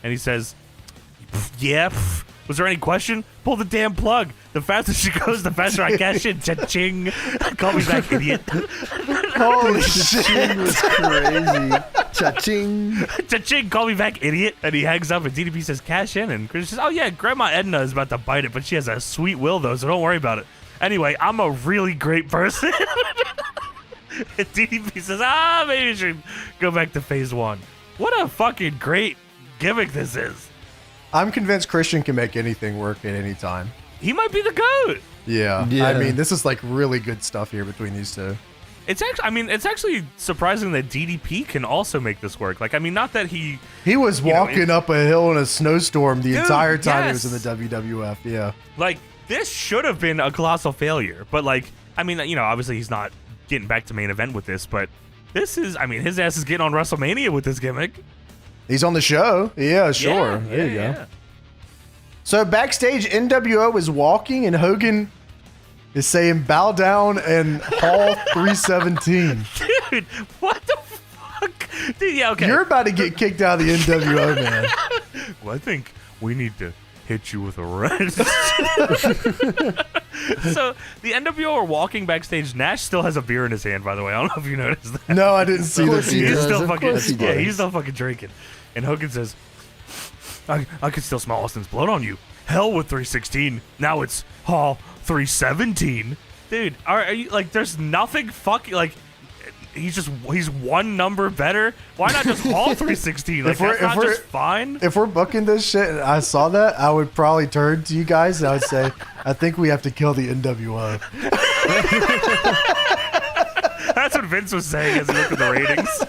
And he says, "Yeah, was there any question? Pull the damn plug. The faster she goes, the faster I cash in. Cha-ching. Call me back, idiot." Holy shit. Was crazy. Cha-ching. Cha-ching, call me back, idiot. And he hangs up, and DDP says, "Cash in." And Christian says, "Oh, yeah, Grandma Edna is about to bite it, but she has a sweet will, though, so don't worry about it. Anyway, I'm a really great person." And DDP says, maybe you should go back to phase 1. What a fucking great gimmick this is. I'm convinced Christian can make anything work at any time. He might be the GOAT. Yeah. I mean, this is like really good stuff here between these two. It's actually surprising that DDP can also make this work. Like, I mean, not that he was walking up a hill in a snowstorm the entire time yes. he was in the WWF. Yeah. Like, this should have been a colossal failure. But, like, I mean, obviously he's not getting back to main event with this, but this is, I mean, his ass is getting on WrestleMania with this gimmick. He's on the show. Yeah, sure. There you go. So backstage, NWO is walking, and Hogan is saying, "Bow down and Hall 317. Dude, what the fuck? Dude, yeah, okay. You're about to get kicked out of the NWO, man. Well, I think we need to hit you with a wrench. So the NWO are walking backstage. Nash still has a beer in his hand, by the way. I don't know if you noticed that. No, I didn't see this. He's still Of fucking, course he does. he's still fucking drinking. And Hogan says, I can still smell Austin's blood on you. Hell with 316. Now it's Hall 317. Dude, are you like, there's nothing fucking, like, he's one number better. Why not just Hall 316? Like, that's not just fine. If we're booking this shit and I saw that, I would probably turn to you guys and I would say, "I think we have to kill the NWO." That's what Vince was saying as he looked at the ratings.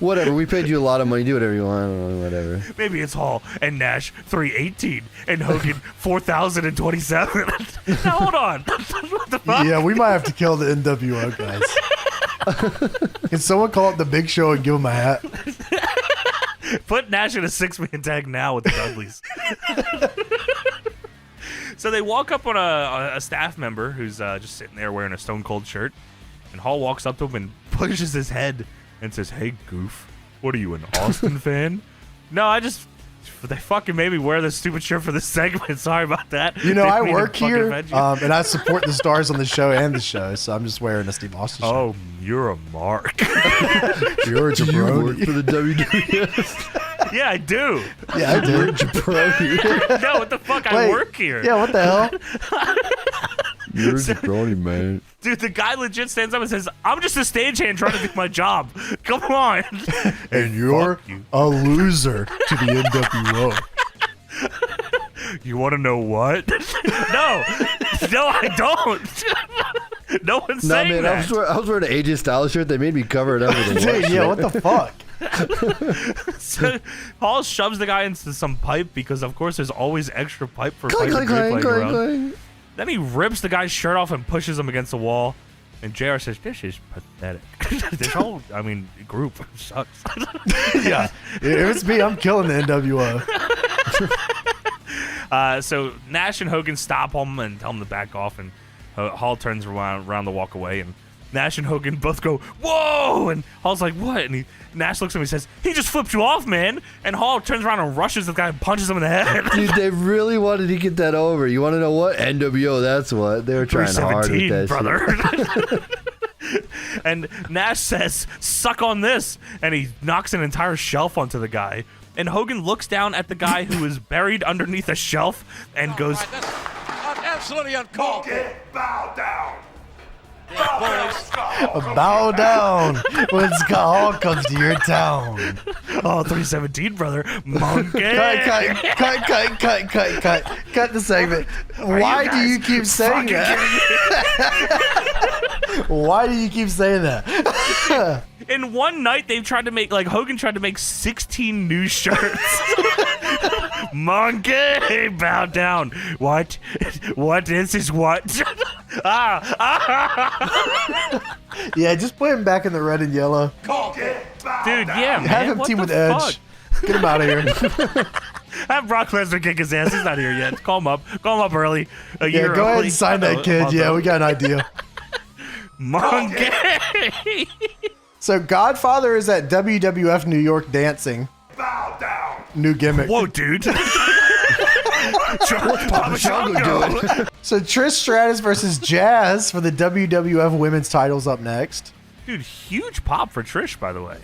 Whatever, we paid you a lot of money. Do whatever you want. I don't know, whatever. Maybe it's Hall and Nash 318 and Hogan 4027. Now, hold on. What the fuck? Yeah, we might have to kill the NWO guys. Can someone call up the Big Show and give him a hat? Put Nash in a 6-man tag now with the Dudleys. So they walk up on a staff member who's just sitting there wearing a Stone Cold shirt. And Hall walks up to him and pushes his head and says, "Hey, goof, what are you, an Austin fan?" No, they fucking made me wear this stupid shirt for this segment. Sorry about that. You know, Didn't I mean to work fucking here, offend you. and I support the stars on the show and the show, so I'm just wearing a Steve Austin shirt. Oh, you're a mark. You're a Do you work jabroni. for the WWF? Yeah, I do. Yeah, I do. Jabroni. No, what the fuck? I Wait, work here. Yeah, what the hell? You're a jabroni, man. Dude, the guy legit stands up and says, "I'm just a stagehand trying to do my job. Come on." And you're Fuck you. a loser to the NWO. You want to know what? No, I don't. No one's No, saying man, that. I was wearing an AJ Styles shirt. They made me cover it up with the Dude, yeah, what the fuck? So, Hall shoves the guy into some pipe because, of course, there's always extra pipe for Clang, pipes clang, and clang, playing clang, around. clang. Then he rips the guy's shirt off and pushes him against the wall. And JR says, "This is pathetic." This whole, group sucks. Yeah, if it's me, I'm killing the NWO. So Nash and Hogan stop him and tell him to back off, and Hall turns around to walk away, and Nash and Hogan both go, "Whoa!" And Hall's like, "What?" And Nash looks at him and says, "He just flipped you off, man." And Hall turns around and rushes the guy and punches him in the head. Dude, they really wanted to get that over. You want to know what? NWO, that's what. They were trying hard with that brother. And Nash says, "Suck on this." And he knocks an entire shelf onto the guy. And Hogan looks down at the guy who is buried underneath a shelf and goes, Absolutely uncalled. Bow down. Bow down when Scott Hall comes to your town. "Oh, 317, brother. Monkey." Cut the segment. Why do you keep saying that? Why do you keep saying that? In one night, they've tried to make, Hogan tried to make 16 new shirts. Monkey, bow down. What? What? This is what? Yeah, just put him back in the red and yellow. Dude, yeah, man. Have him what team the with Edge. fuck? Get him out of here. Have Brock Lesnar kick his ass. He's not here yet. Call him up. Call him up early. A Yeah, year go ahead early. and sign that kid. Yeah, we got an idea. Monkey. So Godfather is at WWF New York dancing. Bow down. New gimmick. Whoa, dude. Papa Shango doing? So Trish Stratus versus Jazz for the WWF Women's titles up next. Dude, huge pop for Trish, by the way.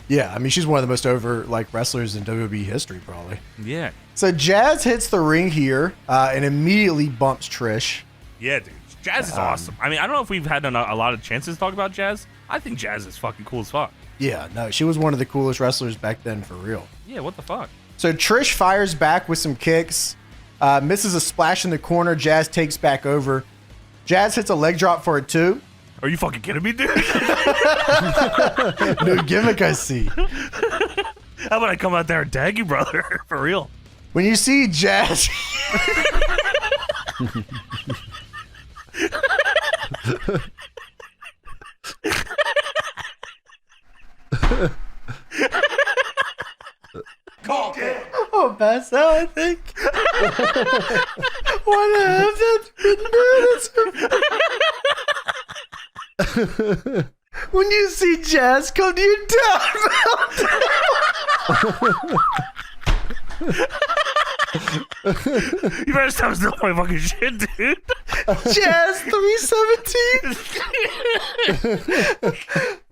Yeah, I mean, she's one of the most over wrestlers in WWE history, probably. Yeah. So Jazz hits the ring here and immediately bumps Trish. Yeah, dude. Jazz is awesome. I mean, I don't know if we've had a lot of chances to talk about Jazz. I think Jazz is fucking cool as fuck. Yeah, no, she was one of the coolest wrestlers back then, for real. Yeah, what the fuck? So Trish fires back with some kicks, misses a splash in the corner. Jazz takes back over. Jazz hits a leg drop for it too. Are you fucking kidding me, dude? New gimmick, I see. How about I come out there and tag you, brother? For real. When you see Jazz... Oh, pass out, I think. What happened? When you see Jazz come to your town. You better stop stealing my fucking shit, dude. Jazz 317.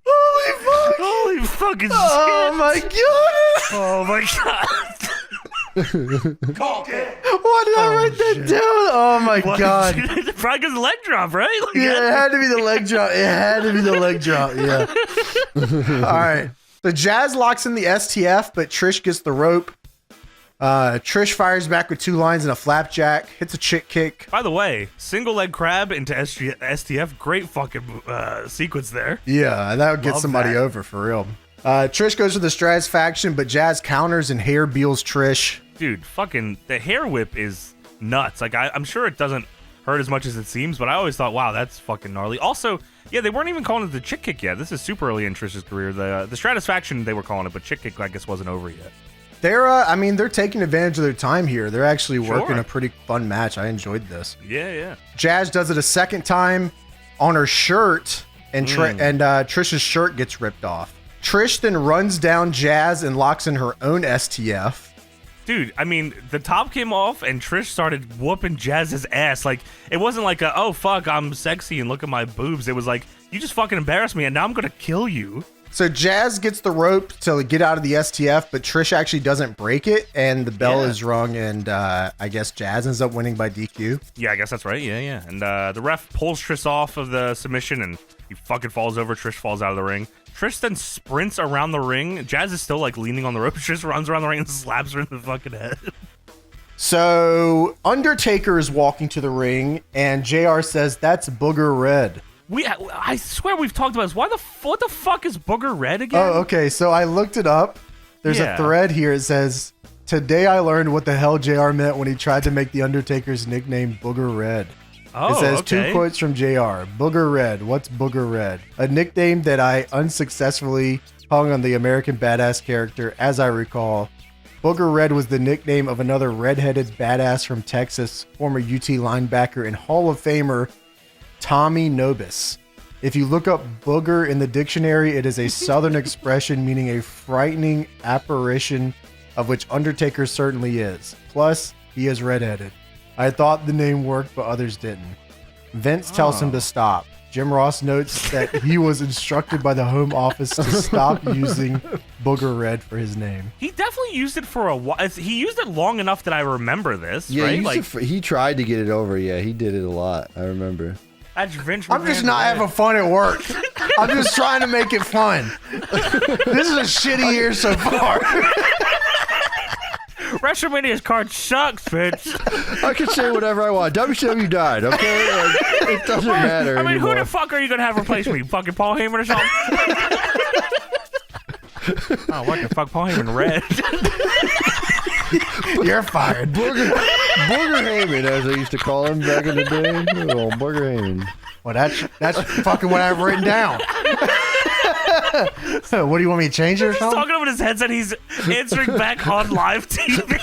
Holy fuck. Holy fucking shit. Oh my god. Oh my god. Why did I write that down? Oh my god. Probably because leg drop, right? Like, Yeah, it had to be the leg drop. It had to be the leg drop. Yeah. All right. So Jazz locks in the STF, but Trish gets the rope. Trish fires back with 2 lines and a flapjack. Hits a chick kick. By the way, single leg crab into STF. Great fucking sequence there. Yeah, that would get Love somebody that. over for real. Trish goes for the Stratus faction, but Jazz counters and hair beals Trish. Dude, fucking the hair whip is nuts. Like I'm sure it doesn't hurt as much as it seems, but I always thought, wow, that's fucking gnarly. Also, yeah, they weren't even calling it the chick kick yet. This is super early in Trish's career. The Stratus faction they were calling it, but chick kick I guess wasn't over yet. They're taking advantage of their time here. They're actually working Sure. a pretty fun match. I enjoyed this. Yeah. Jazz does it a second time on her shirt, and Trish's shirt gets ripped off. Trish then runs down Jazz and locks in her own STF. Dude, I mean, the top came off and Trish started whooping Jazz's ass. Like, it wasn't like oh, fuck, I'm sexy and look at my boobs. It was like, you just fucking embarrassed me and now I'm going to kill you. So Jazz gets the rope to get out of the STF, but Trish actually doesn't break it, and the bell is rung, and I guess Jazz ends up winning by DQ. Yeah, I guess that's right. Yeah. And the ref pulls Trish off of the submission and he fucking falls over. Trish falls out of the ring. Trish then sprints around the ring. Jazz is still like leaning on the rope. Trish runs around the ring and slaps her in the fucking head. So Undertaker is walking to the ring, and JR says, "That's Booger Red." I swear we've talked about this. What the fuck is Booger Red again? Oh, okay. So I looked it up. There's a thread here. It says, "Today I learned what the hell JR meant when he tried to make the Undertaker's nickname Booger Red." Oh, it says okay. 2 quotes from JR. Booger Red. What's Booger Red? A nickname that I unsuccessfully hung on the American Badass character, as I recall. Booger Red was the nickname of another redheaded badass from Texas, former UT linebacker and Hall of Famer Tommy Nobis. If you look up booger in the dictionary, it is a Southern expression meaning a frightening apparition, of which Undertaker certainly is. Plus, he is redheaded. I thought the name worked, but others didn't. Vince tells him to stop. Jim Ross notes that he was instructed by the Home Office to stop using Booger Red for his name. He definitely used it for a while. He used it long enough that I remember this, Yeah, right? he tried to get it over. Yeah, he did it a lot. I remember. That's Vince I'm just McMahon not Red. having fun at work. I'm just trying to make it fun. This is a shitty year so far. WrestleMania's card sucks, Vince. I can say whatever I want. WCW died, okay? Like, it doesn't matter I mean, anymore. who the fuck are you gonna have replace me? Fucking Paul Heyman or something? Oh, what the fuck? Paul Heyman Red. You're fired. Booger Heyman, as I used to call him back in the day. Oh, Booger Heyman. Well, that's fucking what I've written down. So, what do you want me to change it or He's something? talking over his headset. He's answering back on live TV.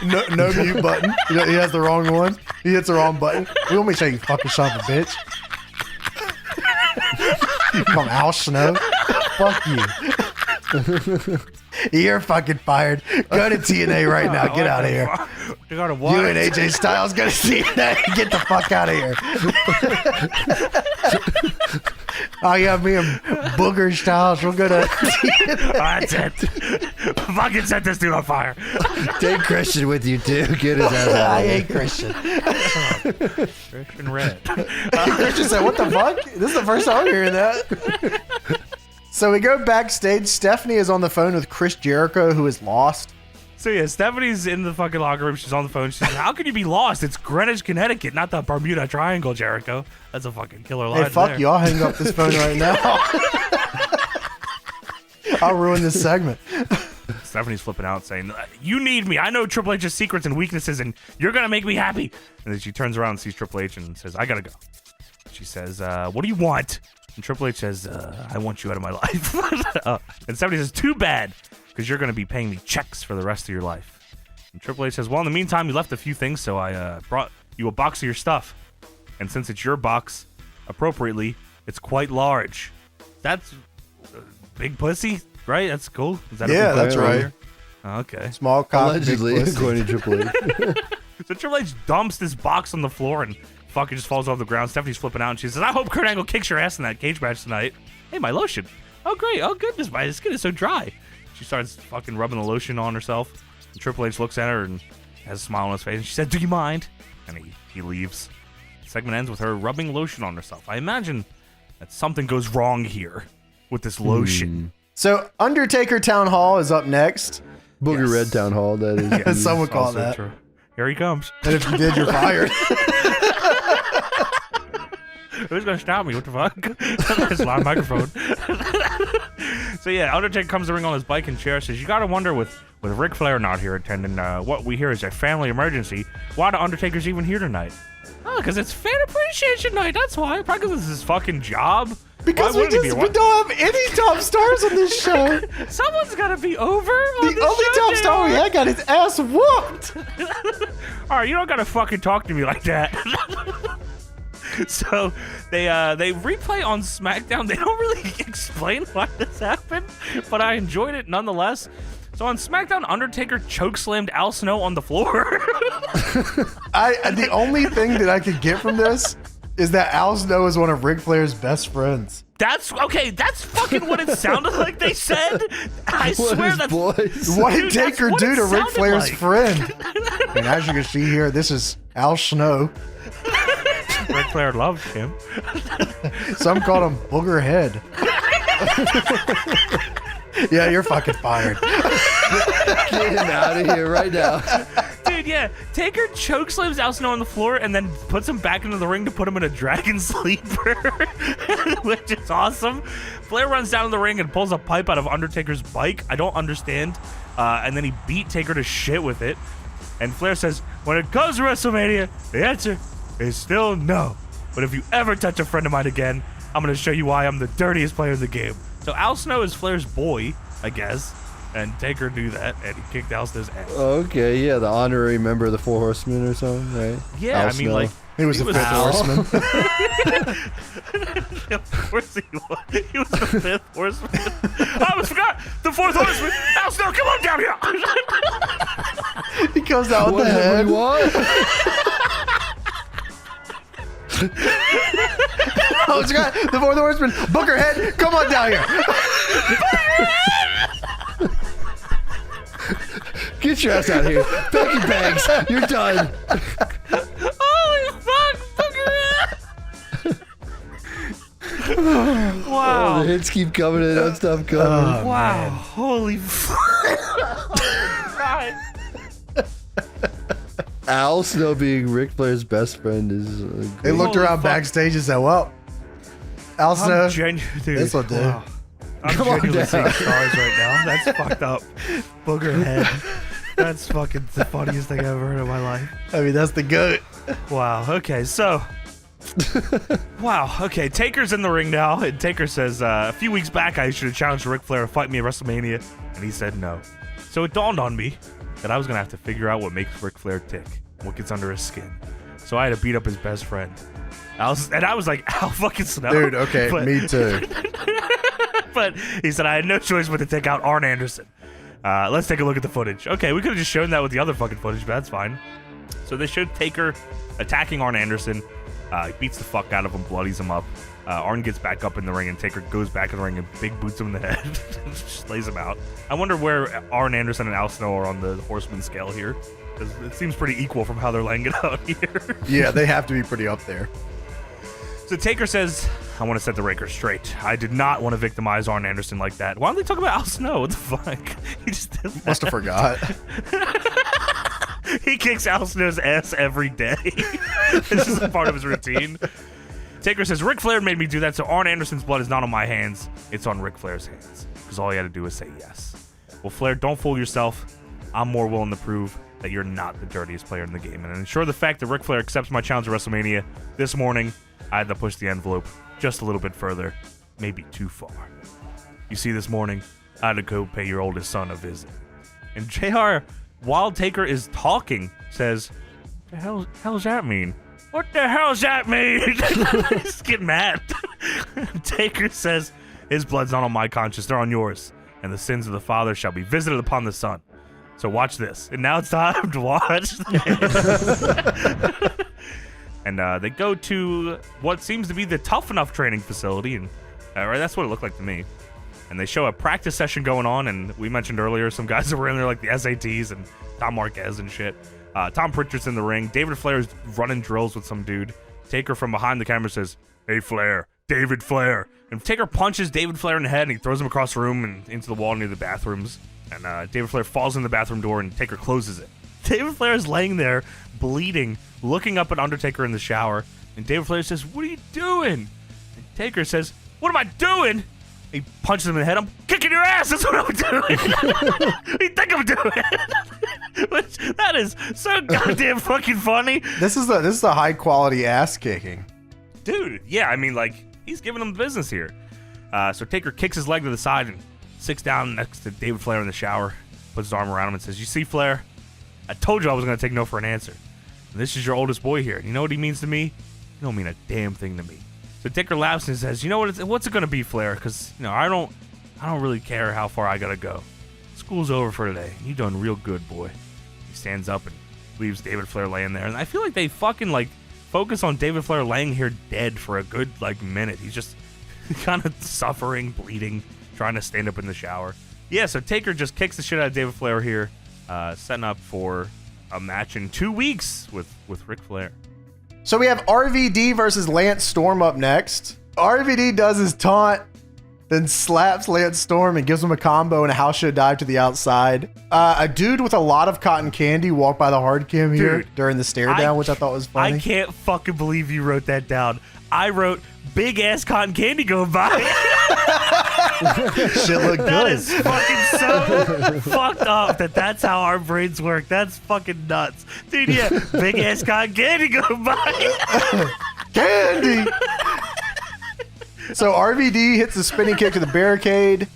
No mute button. He has the wrong one. He hits the wrong button. You want me to say, you fucking son of a bitch? You call him Al Snow? Fuck you. You're fucking fired. Go to TNA right now. Get out of here. You got to You what? and AJ Styles go to TNA. Get the fuck out of here. Oh yeah, me and Booger Styles. We'll go to TNA. That's it. Fucking set this dude on fire. Take Christian with you, too. Get his ass out I of here. hate Christian. Christian Red. Christian said, "What the fuck? This is the first time I'm hearing that." So we go backstage. Stephanie is on the phone with Chris Jericho, who is lost. So yeah, Stephanie's in the fucking locker room. She's on the phone. She says, "How can you be lost? It's Greenwich, Connecticut, not the Bermuda Triangle, Jericho." That's a fucking killer line. Hey, fuck there. you. I'll hang up this phone right now. I'll ruin this segment. Stephanie's flipping out, saying, "You need me. I know Triple H's secrets and weaknesses, and you're gonna make me happy." And then she turns around and sees Triple H and says, "I gotta go." She says, "What do you want?" And Triple H says, "I want you out of my life." And Stephanie says, "Too bad, because you're gonna be paying me checks for the rest of your life." And Triple H says, "Well, in the meantime, you left a few things, so I brought you a box of your stuff. And since it's your box, appropriately, it's quite large." That's big pussy, right? That's cool. Is that Yeah, a big that's pussy right. here? Okay. Small cock, Allegedly, big pussy. according to Triple H. So Triple H dumps this box on the floor and fucking just falls off the ground. Stephanie's flipping out and she says, "I hope Kurt Angle kicks your ass in that cage match tonight." "Hey, my lotion." "Oh, great. Oh, goodness, my skin is so dry." She starts fucking rubbing the lotion on herself. And Triple H looks at her and has a smile on his face. And she said, "Do you mind?" And he leaves. The segment ends with her rubbing lotion on herself. I imagine that something goes wrong here with this lotion. So Undertaker Town Hall is up next. Booger Yes. Red Town Hall, that is. As some would call Also that. true. Here he comes. And if you did, you're fired. Who's gonna stop me? What the fuck? There's a loud microphone. So yeah, Undertaker comes to the ring on his bike and chair. Says, "You gotta wonder with Ric Flair not here attending, what we hear is a family emergency. Why the Undertaker's even here tonight?" "Oh, because it's fan appreciation night. That's why. Probably because it's his fucking job. Because Why we wouldn't it be? don't have any top stars on this show. Someone's gotta be over. The only top star we had got his ass whooped. All right, you don't gotta fucking talk to me like that." So they replay on SmackDown. They don't really explain why this happened, but I enjoyed it nonetheless. So on SmackDown, Undertaker chokeslammed Al Snow on the floor. The only thing that I could get from this is that Al Snow is one of Ric Flair's best friends. That's okay. That's fucking what it sounded like they said. I swear that's boys. What did Dude, that's Taker what do it to Ric sounded Flair's like. friend? And as you can see here, this is Al Snow. Ric Flair loved him. Some called him Booger Head. Yeah, you're fucking fired. Get him out of here right now. Dude, yeah. Taker chokeslams Al Snow on the floor and then puts him back into the ring to put him in a dragon sleeper, which is awesome. Flair runs down to the ring and pulls a pipe out of Undertaker's bike. I don't understand. And then he beat Taker to shit with it. And Flair says, when it comes to WrestleMania, the answer is still no. But if you ever touch a friend of mine again, I'm going to show you why I'm the dirtiest player in the game. So Al Snow is Flair's boy, I guess. And Taker knew that, and he kicked Al Snow's ass. Okay, yeah, the honorary member of the Four Horsemen or something, right? Yeah, Al I mean, Snow. like... He was the fifth horseman. Of course he was. He was the fifth horseman. I almost forgot! The fourth horseman! Al Snow, come on down here! He comes out with the Whatever head. you want. Oh, it's got the fourth horseman. Booker head, come on down here. Get your ass out of here. Pack your bags. You're done. Holy fuck! Oh, Wow. the hits keep coming and don't stop coming. Wow. Holy fuck. God. Al Snow being Ric Flair's best friend is... They looked Holy around fuck. backstage and said, well, Al Snow, Dude, this will do. wow. I'm Come on genuinely seeing down. stars right now. That's fucked up. Booger head. That's fucking the funniest thing I've ever heard in my life. I mean, that's the goat. Wow. Okay, so... wow. Okay, Taker's in the ring now, and Taker says, a few weeks back I should have challenged Ric Flair to fight me at WrestleMania, and he said no. So it dawned on me that I was going to have to figure out what makes Ric Flair tick, what gets under his skin. So I had to beat up his best friend. I was like, Al fucking Snow. Dude, okay, But- me too. But he said I had no choice but to take out Arn Anderson. Let's take a look at the footage. Okay, we could have just shown that with the other fucking footage, but that's fine. So they showed Taker attacking Arn Anderson. He beats the fuck out of him, bloodies him up. Arn gets back up in the ring, and Taker goes back in the ring and big boots him in the head. Just lays him out. I wonder where Arn Anderson and Al Snow are on the Horseman scale here. 'Cause it seems pretty equal from how they're laying it out here. Yeah, they have to be pretty up there. So Taker says, I want to set the record straight. I did not want to victimize Arn Anderson like that. Why don't they talk about Al Snow? What the fuck? He just did that. Must have forgot. He kicks Al Snow's ass every day. This is a part of his routine. Taker says, Ric Flair made me do that, so Arn Anderson's blood is not on my hands. It's on Ric Flair's hands. Because all you had to do is say yes. Well, Flair, don't fool yourself. I'm more willing to prove that you're not the dirtiest player in the game. And ensure the fact that Ric Flair accepts my challenge at WrestleMania this morning, I had to push the envelope just a little bit further, maybe too far. You see, this morning, I had to go pay your oldest son a visit. And JR, while Taker is talking, says, the hell's that mean? What the hell's that mean? Just get mad. Taker says, his blood's not on my conscience, they're on yours. And the sins of the father shall be visited upon the son. So watch this. And now it's time to watch this. And they go to what seems to be the Tough Enough training facility, and that's what it looked like to me. And they show a practice session going on, and we mentioned earlier some guys that were in there like the SATs and Tom Marquez and shit. Tom Pritchard's in the ring. David Flair's running drills with some dude. Taker from behind the camera says, hey Flair, David Flair. And Taker punches David Flair in the head, and he throws him across the room and into the wall near the bathrooms. And David Flair falls in the bathroom door, and Taker closes it. David Flair is laying there, bleeding, looking up at Undertaker in the shower. And David Flair says, what are you doing? And Taker says, what am I doing? He punches him in the head. I'm kicking your ass. That's what I'm doing. What do you think I'm doing? Which, that is so goddamn fucking funny. This is the high quality ass kicking. Dude, yeah, I mean, like, he's giving him business here. So Taker kicks his leg to the side and sits down next to David Flair in the shower, puts his arm around him and says, you see, Flair, I told you I was going to take no for an answer. And this is your oldest boy here. You know what he means to me? You don't mean a damn thing to me. So Taker laughs and says, you know what? What's it going to be, Flair? Because, you know, I don't really care how far I got to go. School's over for today. You done real good, boy. He stands up and leaves David Flair laying there. And I feel like they fucking, like, focus on David Flair laying here dead for a good, like, minute. He's just kind of suffering, bleeding, trying to stand up in the shower. Yeah, so Taker just kicks the shit out of David Flair here, setting up for a match in 2 weeks with Ric Flair. So we have RVD versus Lance Storm up next. RVD does his taunt, then slaps Lance Storm and gives him a combo and a house show dive to the outside. A dude with a lot of cotton candy walked by the hard cam here during the stare down, which I thought was funny. I can't fucking believe you wrote that down. I wrote big ass cotton candy going by. Shit look That good. is fucking so fucked up that's how our brains work. That's fucking nuts. Dude, yeah, big ass cotton candy going by. Candy! So RVD hits a spinning kick to the barricade,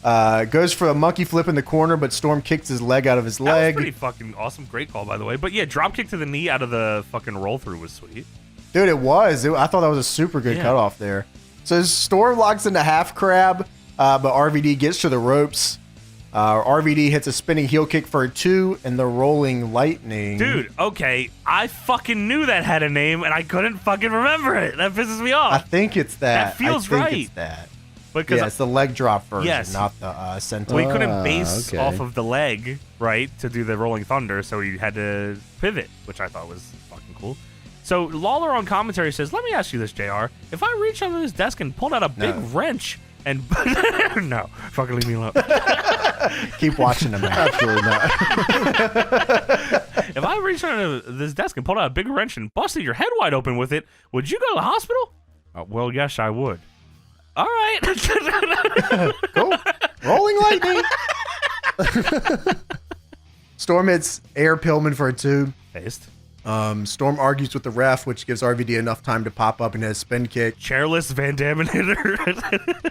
goes for a monkey flip in the corner, but Storm kicks his leg out of his That was leg. pretty fucking awesome. Great call, by the way. But yeah, drop kick to the knee out of the fucking roll through was sweet. Dude, it was. I thought that was a super good cutoff there. So Storm locks into half crab, but RVD gets to the ropes. RVD hits a spinning heel kick for a 2 and the rolling lightning. Dude, okay, I fucking knew that had a name and I couldn't fucking remember it. That pisses me I off. think it's that. That feels I think right. It's that. Because Yeah, it's the leg drop version, Yes. not the senton. we couldn't base okay. off of the leg, right, to do the rolling thunder, so he had to pivot, which I thought was fucking cool. So Lawler on commentary says, "Let me ask you this, JR. If I reached under this desk and pulled out a big wrench and no, fucking leave me alone. Keep watching the match. Absolutely not. If I reached under this desk and pulled out a big wrench and busted your head wide open with it, would you go to the hospital?" Well, yes, I would. All right. Cool. Rolling lightning. Storm hits Air Pillman for a 2. Paste. Storm argues with the ref, which gives RVD enough time to pop up and hit a spin kick. Chairless Van Damme hitter.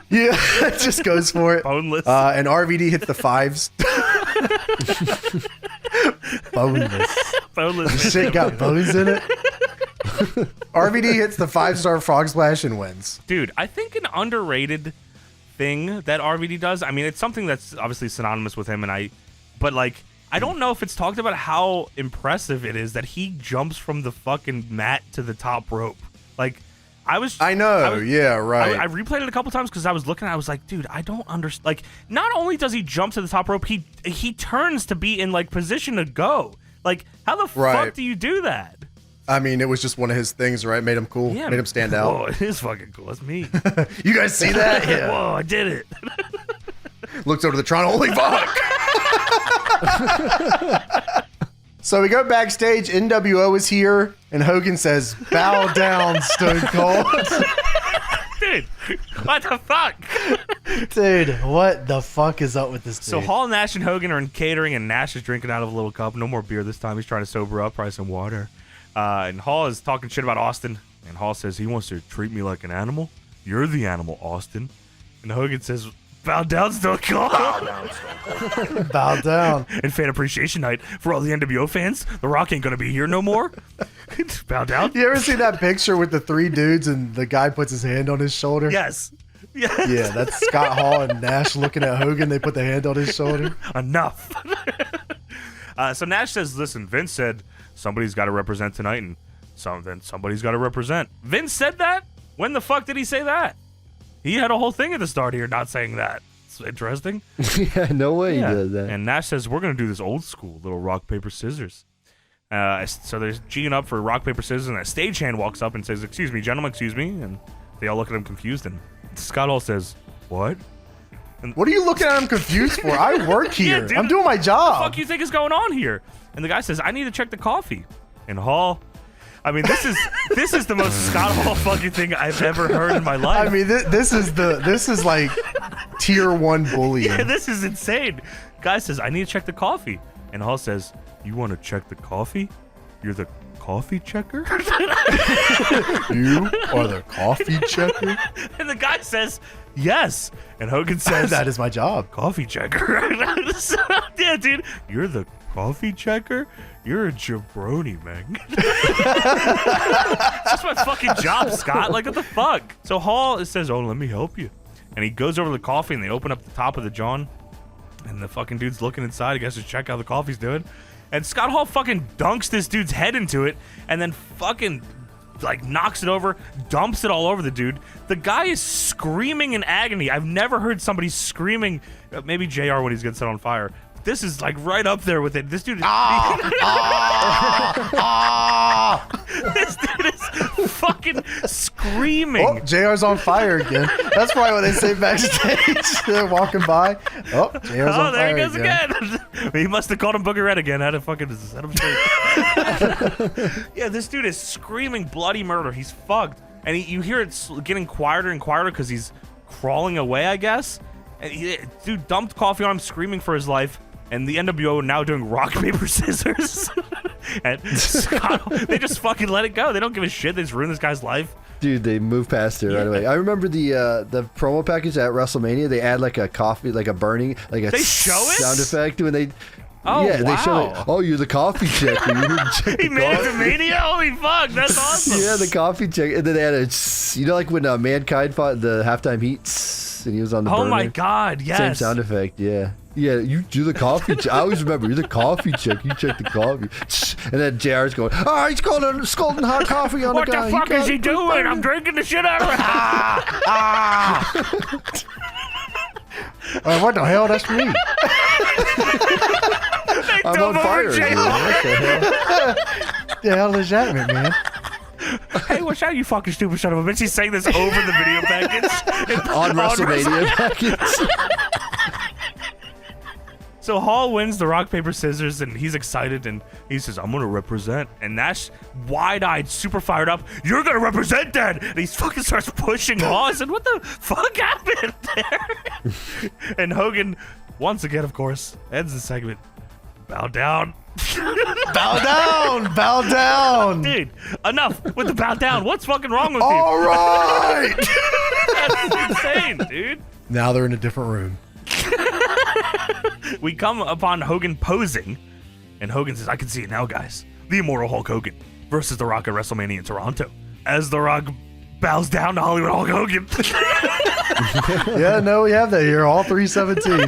Yeah, it just goes for it. Boneless. And RVD hits the 5s. Boneless. Boneless. Shit got bones in it. RVD hits the 5-star frog splash and wins. Dude, I think an underrated thing that RVD does, I mean, it's something that's obviously synonymous with him, but like, I don't know if it's talked about how impressive it is that he jumps from the fucking mat to the top rope. Like, I know, yeah, right. I replayed it a couple times because I was looking at it, I was like, dude, I don't understand. Like, not only does he jump to the top rope, he turns to be in, like, position to go. Like, how the fuck do you do that? I mean, it was just one of his things, right? Made him cool. Yeah, made him stand out. Whoa, it is fucking cool. That's me. You guys see that? Yeah. Whoa, I did it. Looks over the Tron. Holy fuck! So we go backstage. NWO is here, and Hogan says, "Bow down, Stone Cold." Dude, what the fuck? Dude, what the fuck is up with this dude? So Hall, Nash, and Hogan are in catering, and Nash is drinking out of a little cup. No more beer this time. He's trying to sober up, probably some water. And Hall is talking shit about Austin. And Hall says he wants to treat me like an animal. You're the animal, Austin. And Hogan says, "Bow down, Stone Cold." Bow down. And fan appreciation night for all the NWO fans. The Rock ain't gonna be here no more. Bow down. You ever see that picture with the 3 dudes and the guy puts his hand on his shoulder? Yes. Yes. Yeah, that's Scott Hall and Nash looking at Hogan. They put the hand on his shoulder. Enough. So Nash says, "Listen, Vince said somebody's got to represent tonight, and somebody's got to represent." Vince said that? When the fuck did he say that? He had a whole thing at the start here not saying that. It's interesting. Yeah, no way he did that. And Nash says, "We're going to do this old school little rock, paper, scissors." So they're G'ing up for rock, paper, scissors, and a stagehand walks up and says, "Excuse me, gentlemen, excuse me." And they all look at him confused, and Scott Hall says, "What? What are you looking at him confused for? I work here. dude, I'm doing my What job. the fuck you think is going on here?" And the guy says, "I need to check the coffee." And Hall, I mean, this is the most Scott Hall fucking thing I've ever heard in my life. I mean, this is like tier 1 bullying. Yeah, this is insane. Guy says, "I need to check the coffee." And Hall says, "You want to check the coffee? You're the coffee checker?" You are the coffee checker? And the guy says, "Yes." And Hogan says, That is my job. "Coffee checker." Yeah, dude. "You're the coffee checker? You're a jabroni, man." That's my fucking job, Scott. Like, what the fuck? So Hall says, "Oh, let me help you." And he goes over to the coffee, and they open up the top of the John. And the fucking dude's looking inside, I guess, to check how the coffee's doing. And Scott Hall fucking dunks this dude's head into it, and then fucking, like, knocks it over, dumps it all over the dude. The guy is screaming in agony. I've never heard somebody screaming, maybe JR when he's getting set on fire, this is like right up there with it. This dude is this dude is fucking screaming. Oh, JR's on fire again. That's probably what they say backstage. They're walking by. Oh, JR's on there fire he goes again. He must have called him Booger Red again. Had to fucking set him straight. Yeah, this dude is screaming bloody murder. He's fucked. And you hear it getting quieter and quieter because he's crawling away, I guess. And dude dumped coffee on him, screaming for his life. And the NWO now doing rock, paper, scissors. And Scott, they just fucking let it go. They don't give a shit. They just ruin this guy's life. Dude, they move past it right away. I remember the promo package at WrestleMania. They add like a coffee, like a burning, like a they show it? sound effect when they. Oh, yeah, wow. they show like, oh, you're the coffee checker. He made it to Mania? Holy fuck, that's awesome. Yeah, the coffee check, and then they had a, you know, like when Mankind fought the halftime heat, and he was on the. Oh burner. my god, yes. Same sound effect, yeah. Yeah, you do the coffee check. I always remember, you're the coffee check. You check the coffee. And then JR's going, oh, he's scalding hot coffee on what the guy. What the fuck is he doing? I'm drinking the shit out of it. What the hell? That's me. I'm on fire. Dude. What the hell? The hell is that, man? Hey, watch out, you fucking stupid son of a bitch. He's saying this over the video package. On WrestleMania package. So Hall wins the rock, paper, scissors, and he's excited, and he says, I'm going to represent. And Nash, wide-eyed, super fired up, you're going to represent that! And he fucking starts pushing Hall. I said, what the fuck happened there? And Hogan, once again, of course, ends the segment. Bow down. Bow down! Bow down! Dude, enough with the bow down. What's fucking wrong with you? All right! That's insane, dude. Now they're in a different room. We come upon Hogan posing, and Hogan says, I can see it now, guys. The immortal Hulk Hogan versus The Rock at WrestleMania in Toronto. As The Rock bows down to Hollywood Hulk Hogan. Yeah, no, we have that here. All 317.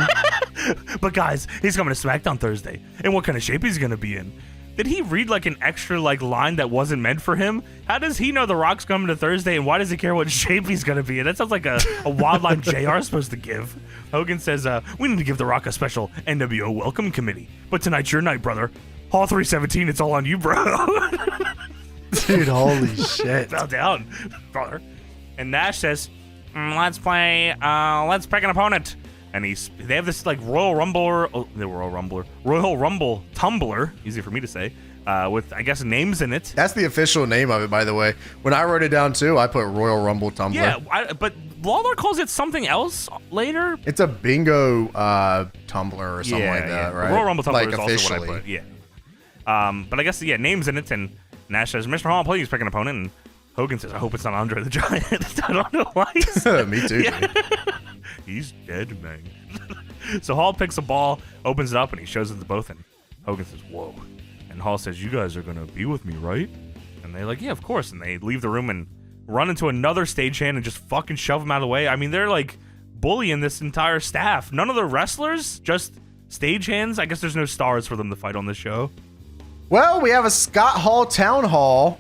But guys, he's coming to SmackDown Thursday. And what kind of shape he's going to be in? Did he read like an extra line that wasn't meant for him? How does he know The Rock's coming to Thursday, and why does he care what shape he's going to be in? That sounds like a wild line JR is supposed to give. Hogan says, we need to give The Rock a special NWO welcome committee. But tonight's your night, brother. Hall 317, it's all on you, bro. Dude, holy shit. Bow down, brother. And Nash says, let's pick an opponent. And they have this like Royal Rumble tumbler, easy for me to say, with I guess names in it. That's the official name of it, by the way. When I wrote it down too, I put Royal Rumble Tumbler. Yeah, but Lawler calls it something else later. It's a bingo tumbler or something like that, right? Royal Rumble tumbler like is also what I put. Yeah. But I guess names in it, and Nash says, Mr. Hall, please pick an opponent. And Hogan says, I hope it's not Andre the Giant. I don't know why. Me too. Yeah. He's dead, man. So Hall picks a ball, opens it up, and he shows it to both. And Hogan says, whoa. And Hall says, you guys are going to be with me, right? And they're like, yeah, of course. And they leave the room and run into another stagehand and just fucking shove him out of the way. I mean, they're like bullying this entire staff. None of the wrestlers, just stagehands. I guess there's no stars for them to fight on this show. Well, we have a Scott Hall Town Hall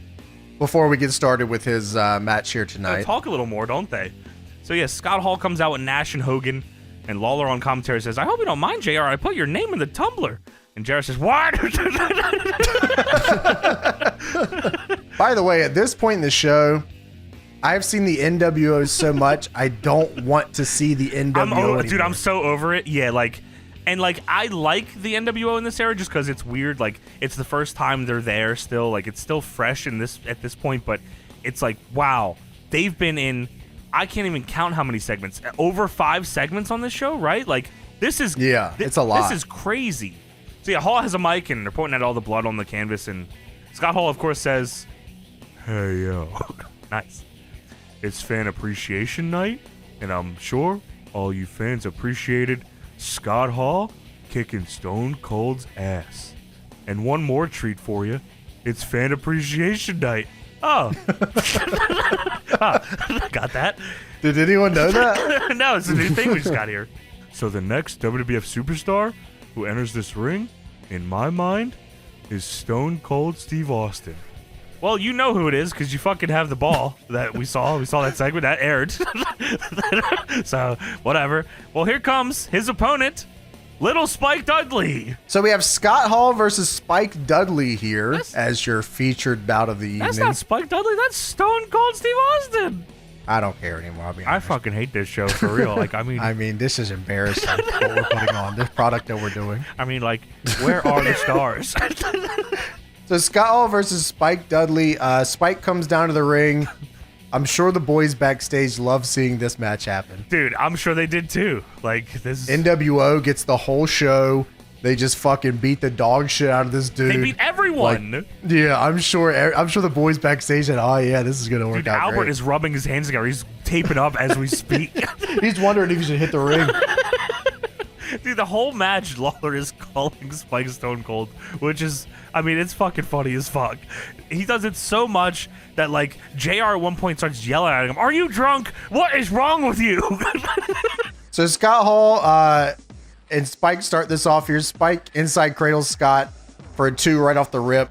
before we get started with his match here They tonight. talk a little more, don't they? So yeah, Scott Hall comes out with Nash and Hogan, and Lawler on commentary says, I hope you don't mind, JR, I put your name in the tumbler. And JR says, what? By the way, at this point in the show, I've seen the NWO so much, I don't want to see the NWO anymore. Dude, I'm so over it. Yeah, I like the NWO in this era just because it's weird. Like, it's the first time they're there still. Like, it's still fresh at this point, but it's like, wow, they've been in, I can't even count how many segments. Over 5 segments on this show, right? Like, this is... Yeah, it's a lot. This is crazy. So yeah, Hall has a mic, and they're pointing at all the blood on the canvas, and Scott Hall, of course, says, hey, yo. Nice. It's fan appreciation night, and I'm sure all you fans appreciated Scott Hall kicking Stone Cold's ass. And one more treat for you. It's fan appreciation night. Oh. Got that? Did anyone know that? No, it's a new thing we just got here. So the next WWF superstar who enters this ring, in my mind, is Stone Cold Steve Austin. Well, you know who it is because you fucking have the ball that we saw. We saw that segment that aired. So, whatever. Well, here comes his opponent. Little Spike Dudley. So we have Scott Hall versus Spike Dudley here as your featured bout of the evening. That's not Spike Dudley. That's Stone Cold Steve Austin. I don't care anymore. I'll be I honest. fucking hate this show for real. Like, I mean, this is embarrassing what we're putting on, this product that we're doing. like, where are the stars? So Scott Hall versus Spike Dudley. Spike comes down to the ring. I'm sure the boys backstage love seeing this match happen. Dude, I'm sure they did too. Like, this is... NWO gets the whole show. They just fucking beat the dog shit out of this dude. They beat everyone. Yeah, I'm sure the boys backstage said, "Oh yeah, this is gonna work Dude, out Albert great." is rubbing his hands together. He's taping up as we speak. He's wondering if he should hit the ring. Dude, the whole match, Lawler is calling Spike Stone Cold, which is, I mean, it's fucking funny as fuck. He does it so much that, like, JR at one point starts yelling at him, "Are you drunk? What is wrong with you?" So Scott Hall and Spike start this off here. Spike inside cradles Scott for a 2 right off the rip.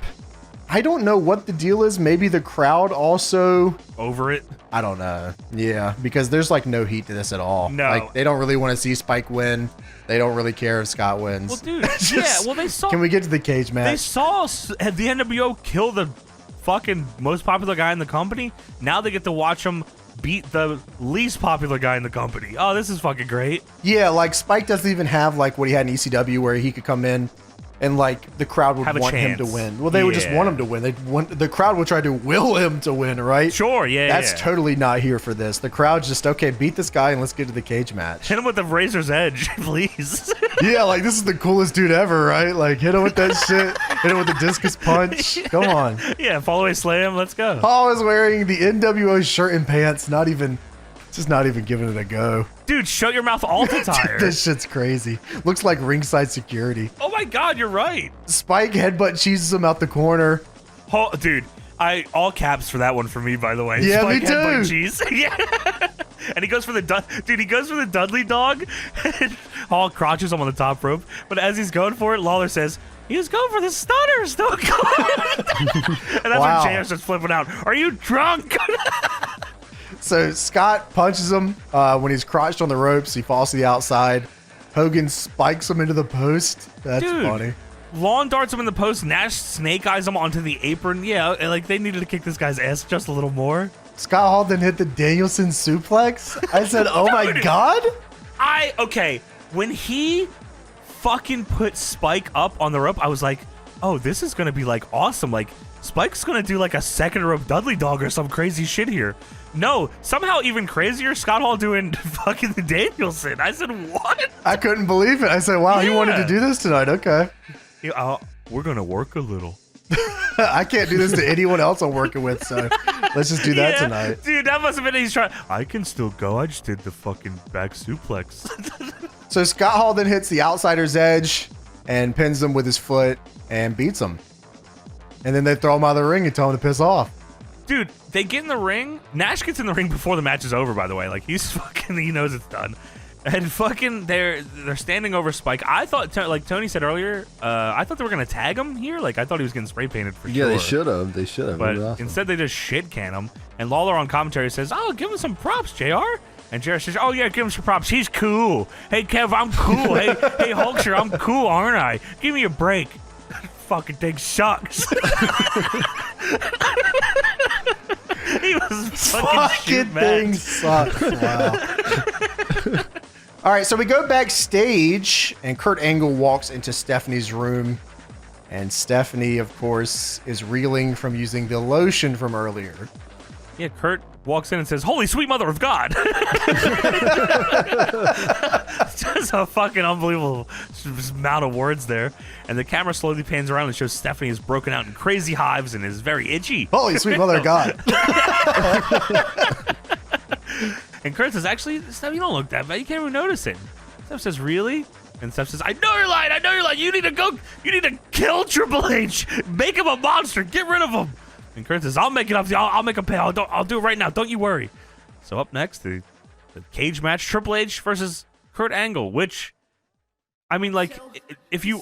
I don't know what the deal is. Maybe the crowd also... Over it. I don't know. Yeah, because there's like no heat to this at all. No. Like, they don't really want to see Spike win. They don't really care if Scott wins. Well, dude, they saw... Can we get to the cage match? They saw the NWO kill the fucking most popular guy in the company. Now they get to watch him beat the least popular guy in the company. Oh, this is fucking great. Yeah, like Spike doesn't even have like what he had in ECW where he could come in and like the crowd would Have a want him to chance. win. Well, they would just want him to win. The crowd would try to will him to win, right? Sure, yeah. That's totally not here for this. The crowd's just, okay, beat this guy and let's get to the cage match. Hit him with the razor's edge, please. Yeah, like this is the coolest dude ever, right? Like hit him with that shit. Hit him with the discus punch. Come on. Yeah, fall away slam. Let's go. Paul is wearing the NWO shirt and pants. Not even giving it a go. Dude, shut your mouth all the time. This shit's crazy. Looks like ringside security. Oh my god, you're right. Spike headbutt cheeses him out the corner. Oh, dude, all caps for that one for me, by the way. Yeah, Spike me too. headbutt cheese. Yeah. And he goes for the Dudley dog. And Hall crotches him on the top rope. But as he's going for it, Lawler says, "He was going for the stunner, Stone Cold." And that's Wow. when JR starts flipping out. "Are you drunk?" So Scott punches him when he's crotched on the ropes. He falls to the outside. Hogan spikes him into the post. That's Dude. funny. Lawn darts him in the post. Nash snake eyes him onto the apron. Yeah, like they needed to kick this guy's ass just a little more. Scott Hall then hit the Danielson suplex. I said, "Oh my god!" Okay, when he fucking put Spike up on the rope, I was like, "Oh, this is gonna be like awesome. Like Spike's gonna do like a second rope Dudley dog or some crazy shit here." No, somehow even crazier, Scott Hall doing fucking the Danielson. I said, "What?" I couldn't believe it. I said, "Wow, he wanted Yeah. to do this tonight." Okay. Yeah, we're gonna work a little. I can't do this to anyone else I'm working with, so let's just do that Yeah, tonight. dude. That must have been he's trying. I can still go. I just did the fucking back suplex. So Scott Hall then hits the outsider's edge and pins him with his foot and beats him. And then they throw him out of the ring and tell him to piss off. Dude, they get in the ring. Nash gets in the ring before the match is over, by the way. Like, he knows it's done. And fucking, they're standing over Spike. I thought, like Tony said earlier, I thought they were going to tag him here. Like, I thought he was getting spray painted for sure. Yeah, they should have. They should have. But Awesome. instead, they just shit can him. And Lawler on commentary says, "Oh, give him some props, JR." And JR says, "Oh, yeah, give him some props. He's cool. Hey, Kev, I'm cool. hey, Hulkster, I'm cool, aren't I? Give me a break." Fucking thing sucks. He was Fucking thing sucks. Wow. All right, so we go backstage, and Kurt Angle walks into Stephanie's room. And Stephanie, of course, is reeling from using the lotion from earlier. Yeah, Kurt walks in and says, "Holy sweet mother of God." Just a fucking unbelievable amount of words there. And the camera slowly pans around and shows Stephanie is broken out in crazy hives and is very itchy. Holy sweet mother of God. And Kurt says, "Actually, Steph, you don't look that bad. You can't even notice it." Steph says, "Really?" And Steph says, "I know you're lying. I know you're lying. You need to go. You need to kill Triple H. Make him a monster. Get rid of him." And Kurt says, "I'll make it up to you. I'll make him pay. I'll do it right now. Don't you worry." So up next, the cage match, Triple H versus Kurt Angle, which, I mean, like, if you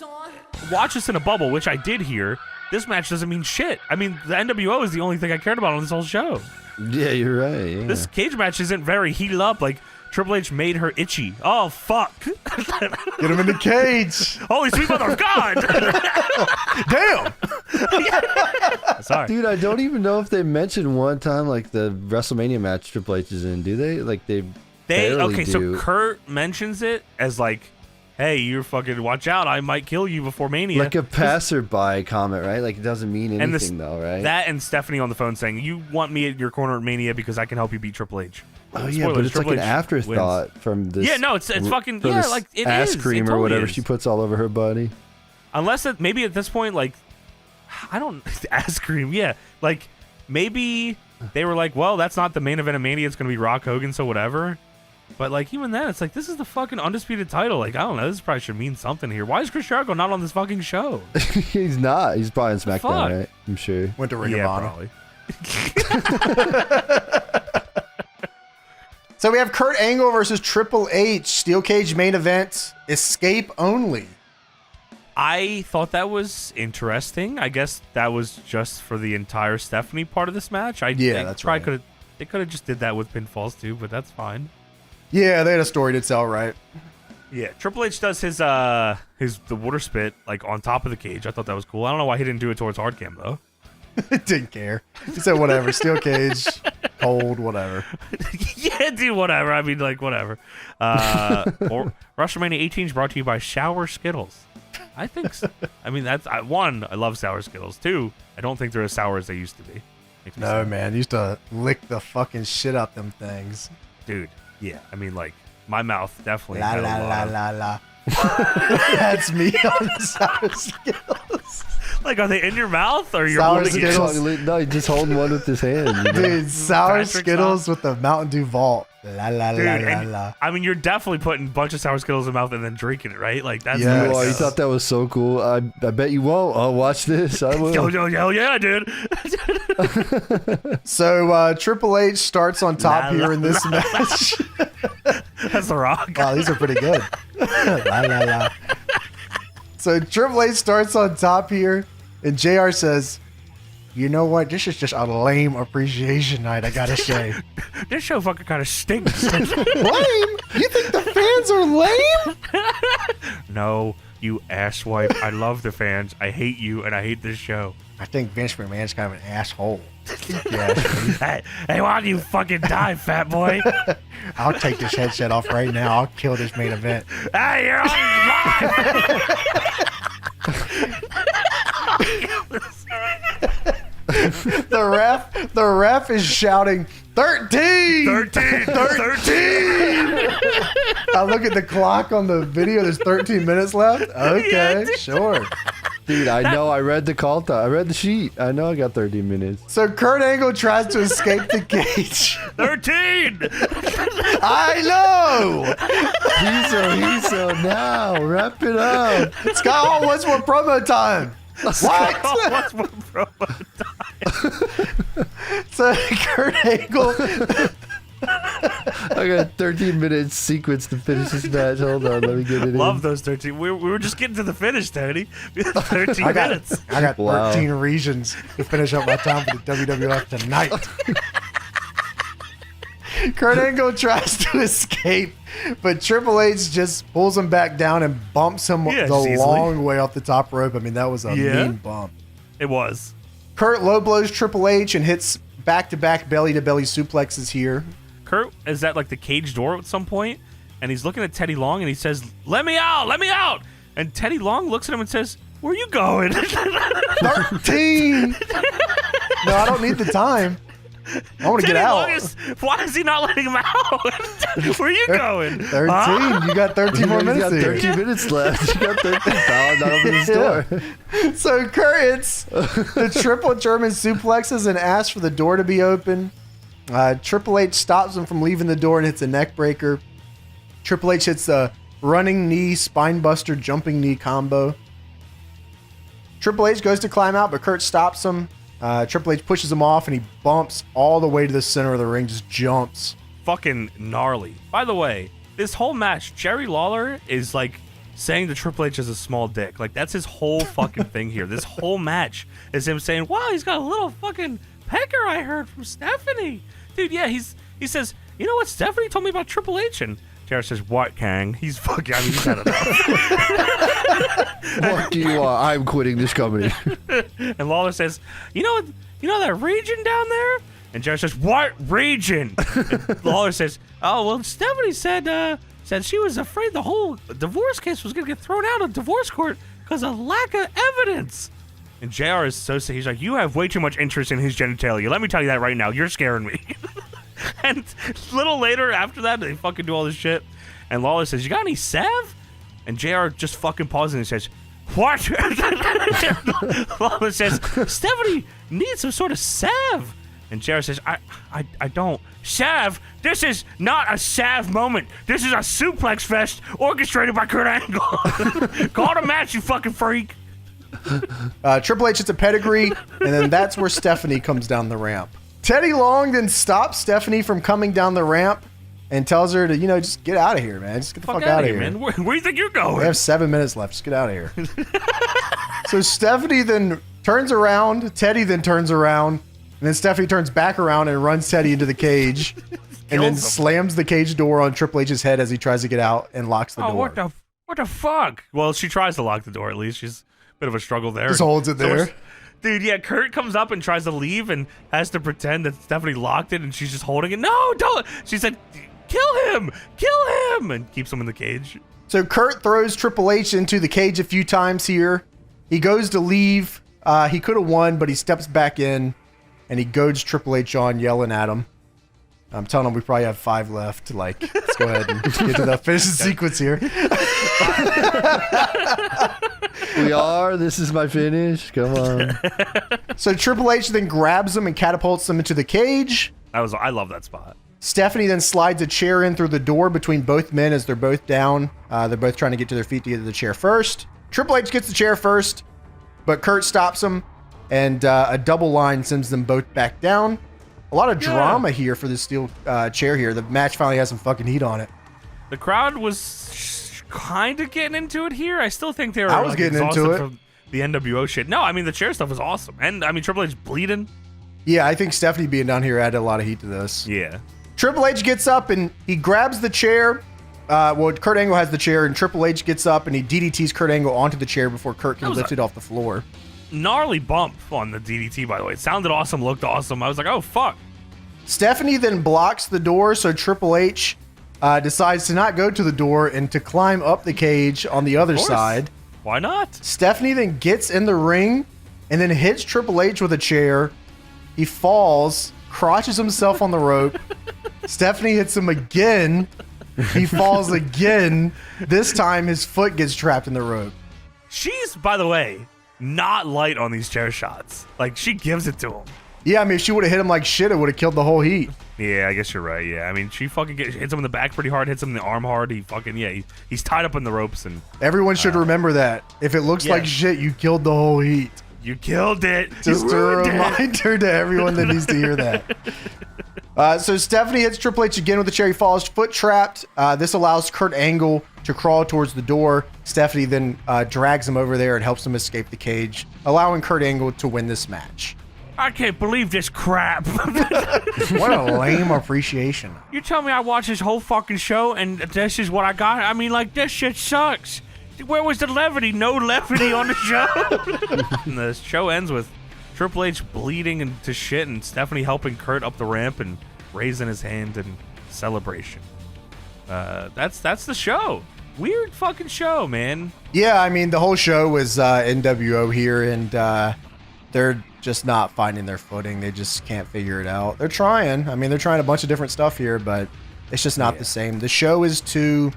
watch this in a bubble, which I did here, this match doesn't mean shit. I mean, the NWO is the only thing I cared about on this whole show. Yeah, you're right. Yeah. This cage match isn't very heated up. Like, Triple H made her itchy. Oh, fuck. Get him in the cage. Holy sweet mother of God. Damn. Sorry. Dude, I don't even know if they mentioned one time like the WrestleMania match Triple H is in. Do they? Like they barely do. So Kurt mentions it as like, hey, you're fucking watch out. I might kill you before Mania. Like a passerby comment, right? Like it doesn't mean anything though, right? That and Stephanie on the phone saying, you want me at your corner at Mania because I can help you beat Triple H. Oh yeah, Spoilers, but it's Triple like an H afterthought from this. Yeah, no, it's fucking from this like it ass is. cream It or totally whatever is. she puts all over her body. Unless maybe at this point, like, I don't ass cream. Yeah, like maybe they were like, well, that's not the main event of Mania. It's gonna be Rock Hogan, so whatever. But like even then, it's like this is the fucking undisputed title. Like I don't know, this probably should mean something here. Why is Chris Jericho not on this fucking show? He's not. He's probably on SmackDown, Fuck. right? I'm sure. Went to Ring of Honor. Probably. So we have Kurt Angle versus Triple H. Steel cage main event. Escape only. I thought that was interesting. I guess that was just for the entire Stephanie part of this match. That's right. They could have just did that with pinfalls too, but that's fine. Yeah, they had a story to tell, right? Yeah, Triple H does the water spit like on top of the cage. I thought that was cool. I don't know why he didn't do it towards hard cam though. Didn't care. He said whatever. Steel cage, cold, whatever. Yeah, dude, whatever. I mean, like, whatever. Or WrestleMania 18 is brought to you by Shower Skittles. I think so. I mean, one, I love sour Skittles. Two, I don't think they're as sour as they used to be. Makes me No, sad. man. Used to lick the fucking shit out them things. Dude, yeah. I mean, like, my mouth definitely La had la a la lot of- la la. That's me on the sour Skittles. Like, are they in your mouth or you're Sour holding it? Skittles. No, he's just holding one with his hand. You know? Dude, sour Patrick's Skittles with the Mountain Dew Vault. La la Dude, la la and- la. I mean, you're definitely putting a bunch of sour Skittles in your mouth and then drinking it, right? Like, that's Yes. the way Oh, to you go. thought that was so cool. I bet you won't. Oh, watch this. I will. Yo, yeah, dude. So Triple H starts on top La, here la, in this la, match. That's The Rock. Wow, these are pretty good. La la la. So Triple H starts on top here, and JR says, "You know what? This is just a lame appreciation night, I gotta say." This show fucking kind of stinks. Lame? You think the fans are lame? No, you asswipe. I love the fans. I hate you, and I hate this show. I think Vince McMahon's kind of an asshole. Yeah, Hey, why do you fucking die, fat boy? I'll take this headset off right now. I'll kill this main event. Hey, you're on live. The ref is shouting 13! 13. I look at the clock on the video. There's 13 minutes left. Okay, sure. Dude, I know. I read the call time. I read the sheet. I know I got 30 minutes. So Kurt Angle tries to escape the cage. 13. I know. He's so now. Wrap it up. Scott Hall, what's more promo time? What? What's more promo time? So Kurt Angle. I got a 13-minute sequence to finish this match. Hold on, let me get it Love in. those 13. We were just getting to the finish, Tony. We had 13 I got minutes. 13 reasons to finish up my time for the WWF tonight. Kurt Angle tries to escape, but Triple H just pulls him back down and bumps him Yeah, the just easily. long way off the top rope. I mean, that was a mean bump. It was. Kurt low blows Triple H and hits back-to-back belly-to-belly suplexes here. Kurt is at like the cage door at some point, and he's looking at Teddy Long, and he says, "Let me out! Let me out!" And Teddy Long looks at him and says, "Where are you going?" 13! No, I don't need the time. I want to get Teddy out. Long why is he not letting him out? Where are you going? 13. Huh? You got 13 more He's minutes got here. 13 minutes left. You got 13 pounds. Not open the store. So Kurt hits the triple German suplexes and asks for the door to be open. Triple H stops him from leaving the door and hits a neck breaker. Triple H hits a running knee, spine buster, jumping knee combo. Triple H goes to climb out, but Kurt stops him. Triple H pushes him off and he bumps all the way to the center of the ring, just jumps. Fucking gnarly. By the way, this whole match, Jerry Lawler is like saying that Triple H is a small dick. Like that's his whole fucking thing here. This whole match is him saying, "Wow, he's got a little fucking pecker I heard from Stephanie. Dude, yeah, he says, you know what Stephanie told me about Triple H? And JR says, what, Kang? He's fucking, I mean, he's had enough. What do you want? I'm quitting this company. And Lawler says, you know that region down there? And JR says, what region? And Lawler says, oh, well, Stephanie said she was afraid the whole divorce case was going to get thrown out of divorce court because of lack of evidence. And JR is so sick. He's like, you have way too much interest in his genitalia. Let me tell you that right now. You're scaring me. And a little later after that, they fucking do all this shit. And Lawler says, you got any salve? And JR just fucking pauses and says, what? Lawler says, Stephanie needs some sort of salve. And JR says, I don't. Salve? This is not a salve moment. This is a suplex fest orchestrated by Kurt Angle. Call it a match, you fucking freak. Triple H hits a pedigree, and then that's where Stephanie comes down the ramp. Teddy Long then stops Stephanie from coming down the ramp and tells her to, just get out of here, man. Just get the fuck out of here, man. Where do you think you're going? We have 7 minutes left. Just get out of here. So Stephanie then turns around. Teddy then turns around. And then Stephanie turns back around and runs Teddy into the cage. And then slams the cage door on Triple H's head as he tries to get out and locks the door. What the fuck? Well, she tries to lock the door at least. She's a bit of a struggle there. Just holds it there. Dude, yeah, Kurt comes up and tries to leave and has to pretend that Stephanie locked it and she's just holding it. No, don't. She said, kill him, and keeps him in the cage. So Kurt throws Triple H into the cage a few times here. He goes to leave. He could have won, but he steps back in and he goads Triple H on, yelling at him. I'm telling him we probably have 5 left. Let's go ahead and get to the finishing sequence here. We are. This is my finish. Come on. So Triple H then grabs him and catapults him into the cage. I love that spot. Stephanie then slides a chair in through the door between both men as they're both down. They're both trying to get to their feet to get to the chair first. Triple H gets the chair first, but Kurt stops him, and a double line sends them both back down. A lot of drama here for this steel chair here. The match finally has some fucking heat on it. The crowd was kind of getting into it here. I still think they were. I was getting into it. From the NWO shit. No, I mean the chair stuff was awesome, and I mean Triple H bleeding. Yeah, I think Stephanie being down here added a lot of heat to this. Yeah. Triple H gets up and he grabs the chair. Kurt Angle has the chair, and Triple H gets up and he DDTs Kurt Angle onto the chair before Kurt can lift it off the floor. Gnarly bump on the DDT, by the way. It sounded awesome, looked awesome. I was like, oh, fuck. Stephanie then blocks the door, so Triple H decides to not go to the door and to climb up the cage on the other side. Why not? Stephanie then gets in the ring and then hits Triple H with a chair. He falls, crotches himself on the rope. Stephanie hits him again. He falls again. This time his foot gets trapped in the rope. She's, by the way, not light on these chair shots. She gives it to him. Yeah, I mean, if she would have hit him like shit, it would have killed the whole heat. Yeah, I guess you're right. Yeah, I mean, she fucking hits him in the back pretty hard, hits him in the arm hard. He fucking, he's tied up in the ropes. And everyone should remember that. If it looks like shit, you killed the whole heat. You killed it. Just a reminder to everyone that needs to hear that. So Stephanie hits Triple H again with the chair. He falls foot trapped. This allows Kurt Angle to crawl towards the door. Stephanie then drags him over there and helps him escape the cage, allowing Kurt Angle to win this match. I can't believe this crap. What a lame appreciation. You tell me I watched this whole fucking show and this is what I got? I mean, this shit sucks. Where was the levity? No levity on the show. And the show ends with Triple H bleeding into shit and Stephanie helping Kurt up the ramp and raising his hand in celebration. That's the show. Weird fucking show, man. Yeah, I mean, the whole show was NWO here, and they're just not finding their footing. They just can't figure it out. They're trying. I mean, they're trying a bunch of different stuff here, but it's just not the same. The show is too...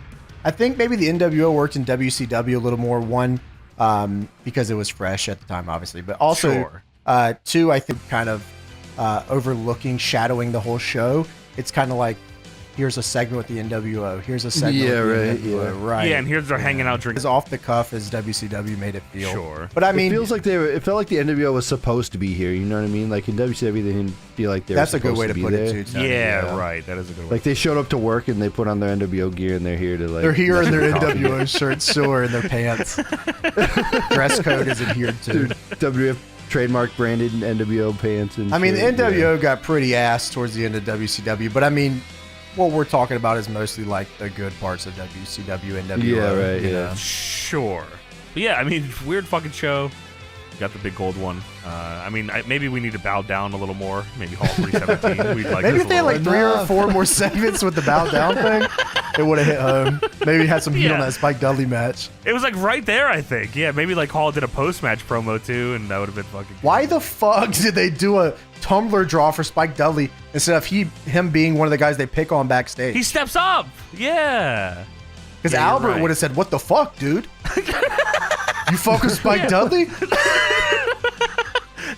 I think maybe the NWO worked in WCW a little more. One, because it was fresh at the time, obviously. But also, two, I think kind of overlooking, shadowing the whole show. It's kind of like, here's a segment with the NWO. Here's a segment with the NWO. Right. Yeah, and here's they're hanging out drinking. As off the cuff as WCW made it feel. Sure. But I mean, it felt like the NWO was supposed to be here. You know what I mean? Like in WCW, they didn't feel like they were supposed to be there. That's a good way to put it, too. Yeah, right. That is a good way. Like they showed up to work and they put on their NWO gear and they're here to They're here in their NWO shirts, sure, and their pants. Dress code is adhered to. Dude, WWF trademark branded NWO pants and I mean, the shit, NWO got pretty ass towards the end of WCW, but I mean, what we're talking about is mostly like the good parts of WCW, NWO. Yeah, right, you yeah. know? Sure. But yeah, I mean, weird fucking show. Got the big gold one. I mean, maybe we need to bow down a little more. Maybe Hall 317. We'd like Maybe this if they had a like little 3 or 4 more segments with the bow down thing, it would have hit home. Maybe had some heat on Yeah. that Spike Dudley match. It was like right there, I think. Yeah, maybe like Hall did a post-match promo too, and that would have been fucking. Why the fuck did they do a Tumblr draw for Spike Dudley instead of him being one of the guys they pick on backstage? He steps up. Yeah. Because Yeah, you're Albert right. would have said, "What the fuck, dude? You fuck with Spike Dudley?"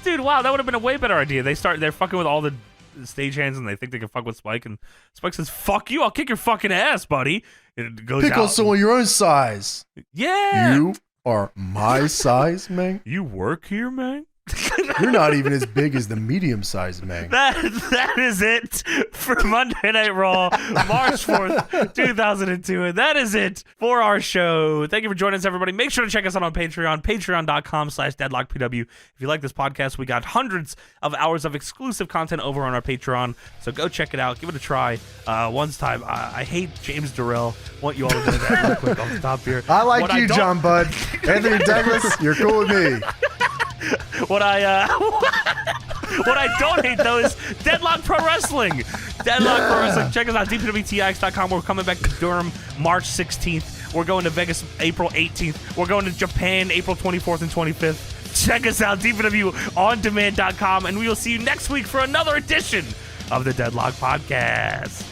Dude, wow, that would have been a way better idea. They're fucking with all the stagehands, and they think they can fuck with Spike, and Spike says, "Fuck you, I'll kick your fucking ass, buddy." And it goes Pick on out. someone your own size. Yeah. You are my size, man. You work here, man? You're not even as big as the medium-sized man. That is it for Monday Night Raw, March 4th, 2002. And that is it for our show. Thank you for joining us, everybody. Make sure to check us out on Patreon, patreon.com/deadlockpw. If you like this podcast, we got hundreds of hours of exclusive content over on our Patreon. So go check it out. Give it a try. Once time, I hate James Durrell. Want you all to know that real quick off the top here. I like What you, don't- John Budd. Anthony Douglas, you're cool with me. What I don't hate though is Deadlock Pro Wrestling. Deadlock Pro Wrestling. Check us out, dpwtx.com. We're coming back to Durham March 16th. We're going to Vegas April 18th. We're going to Japan April 24th and 25th. Check us out, dpwondemand.com, and we will see you next week for another edition of the Deadlock Podcast.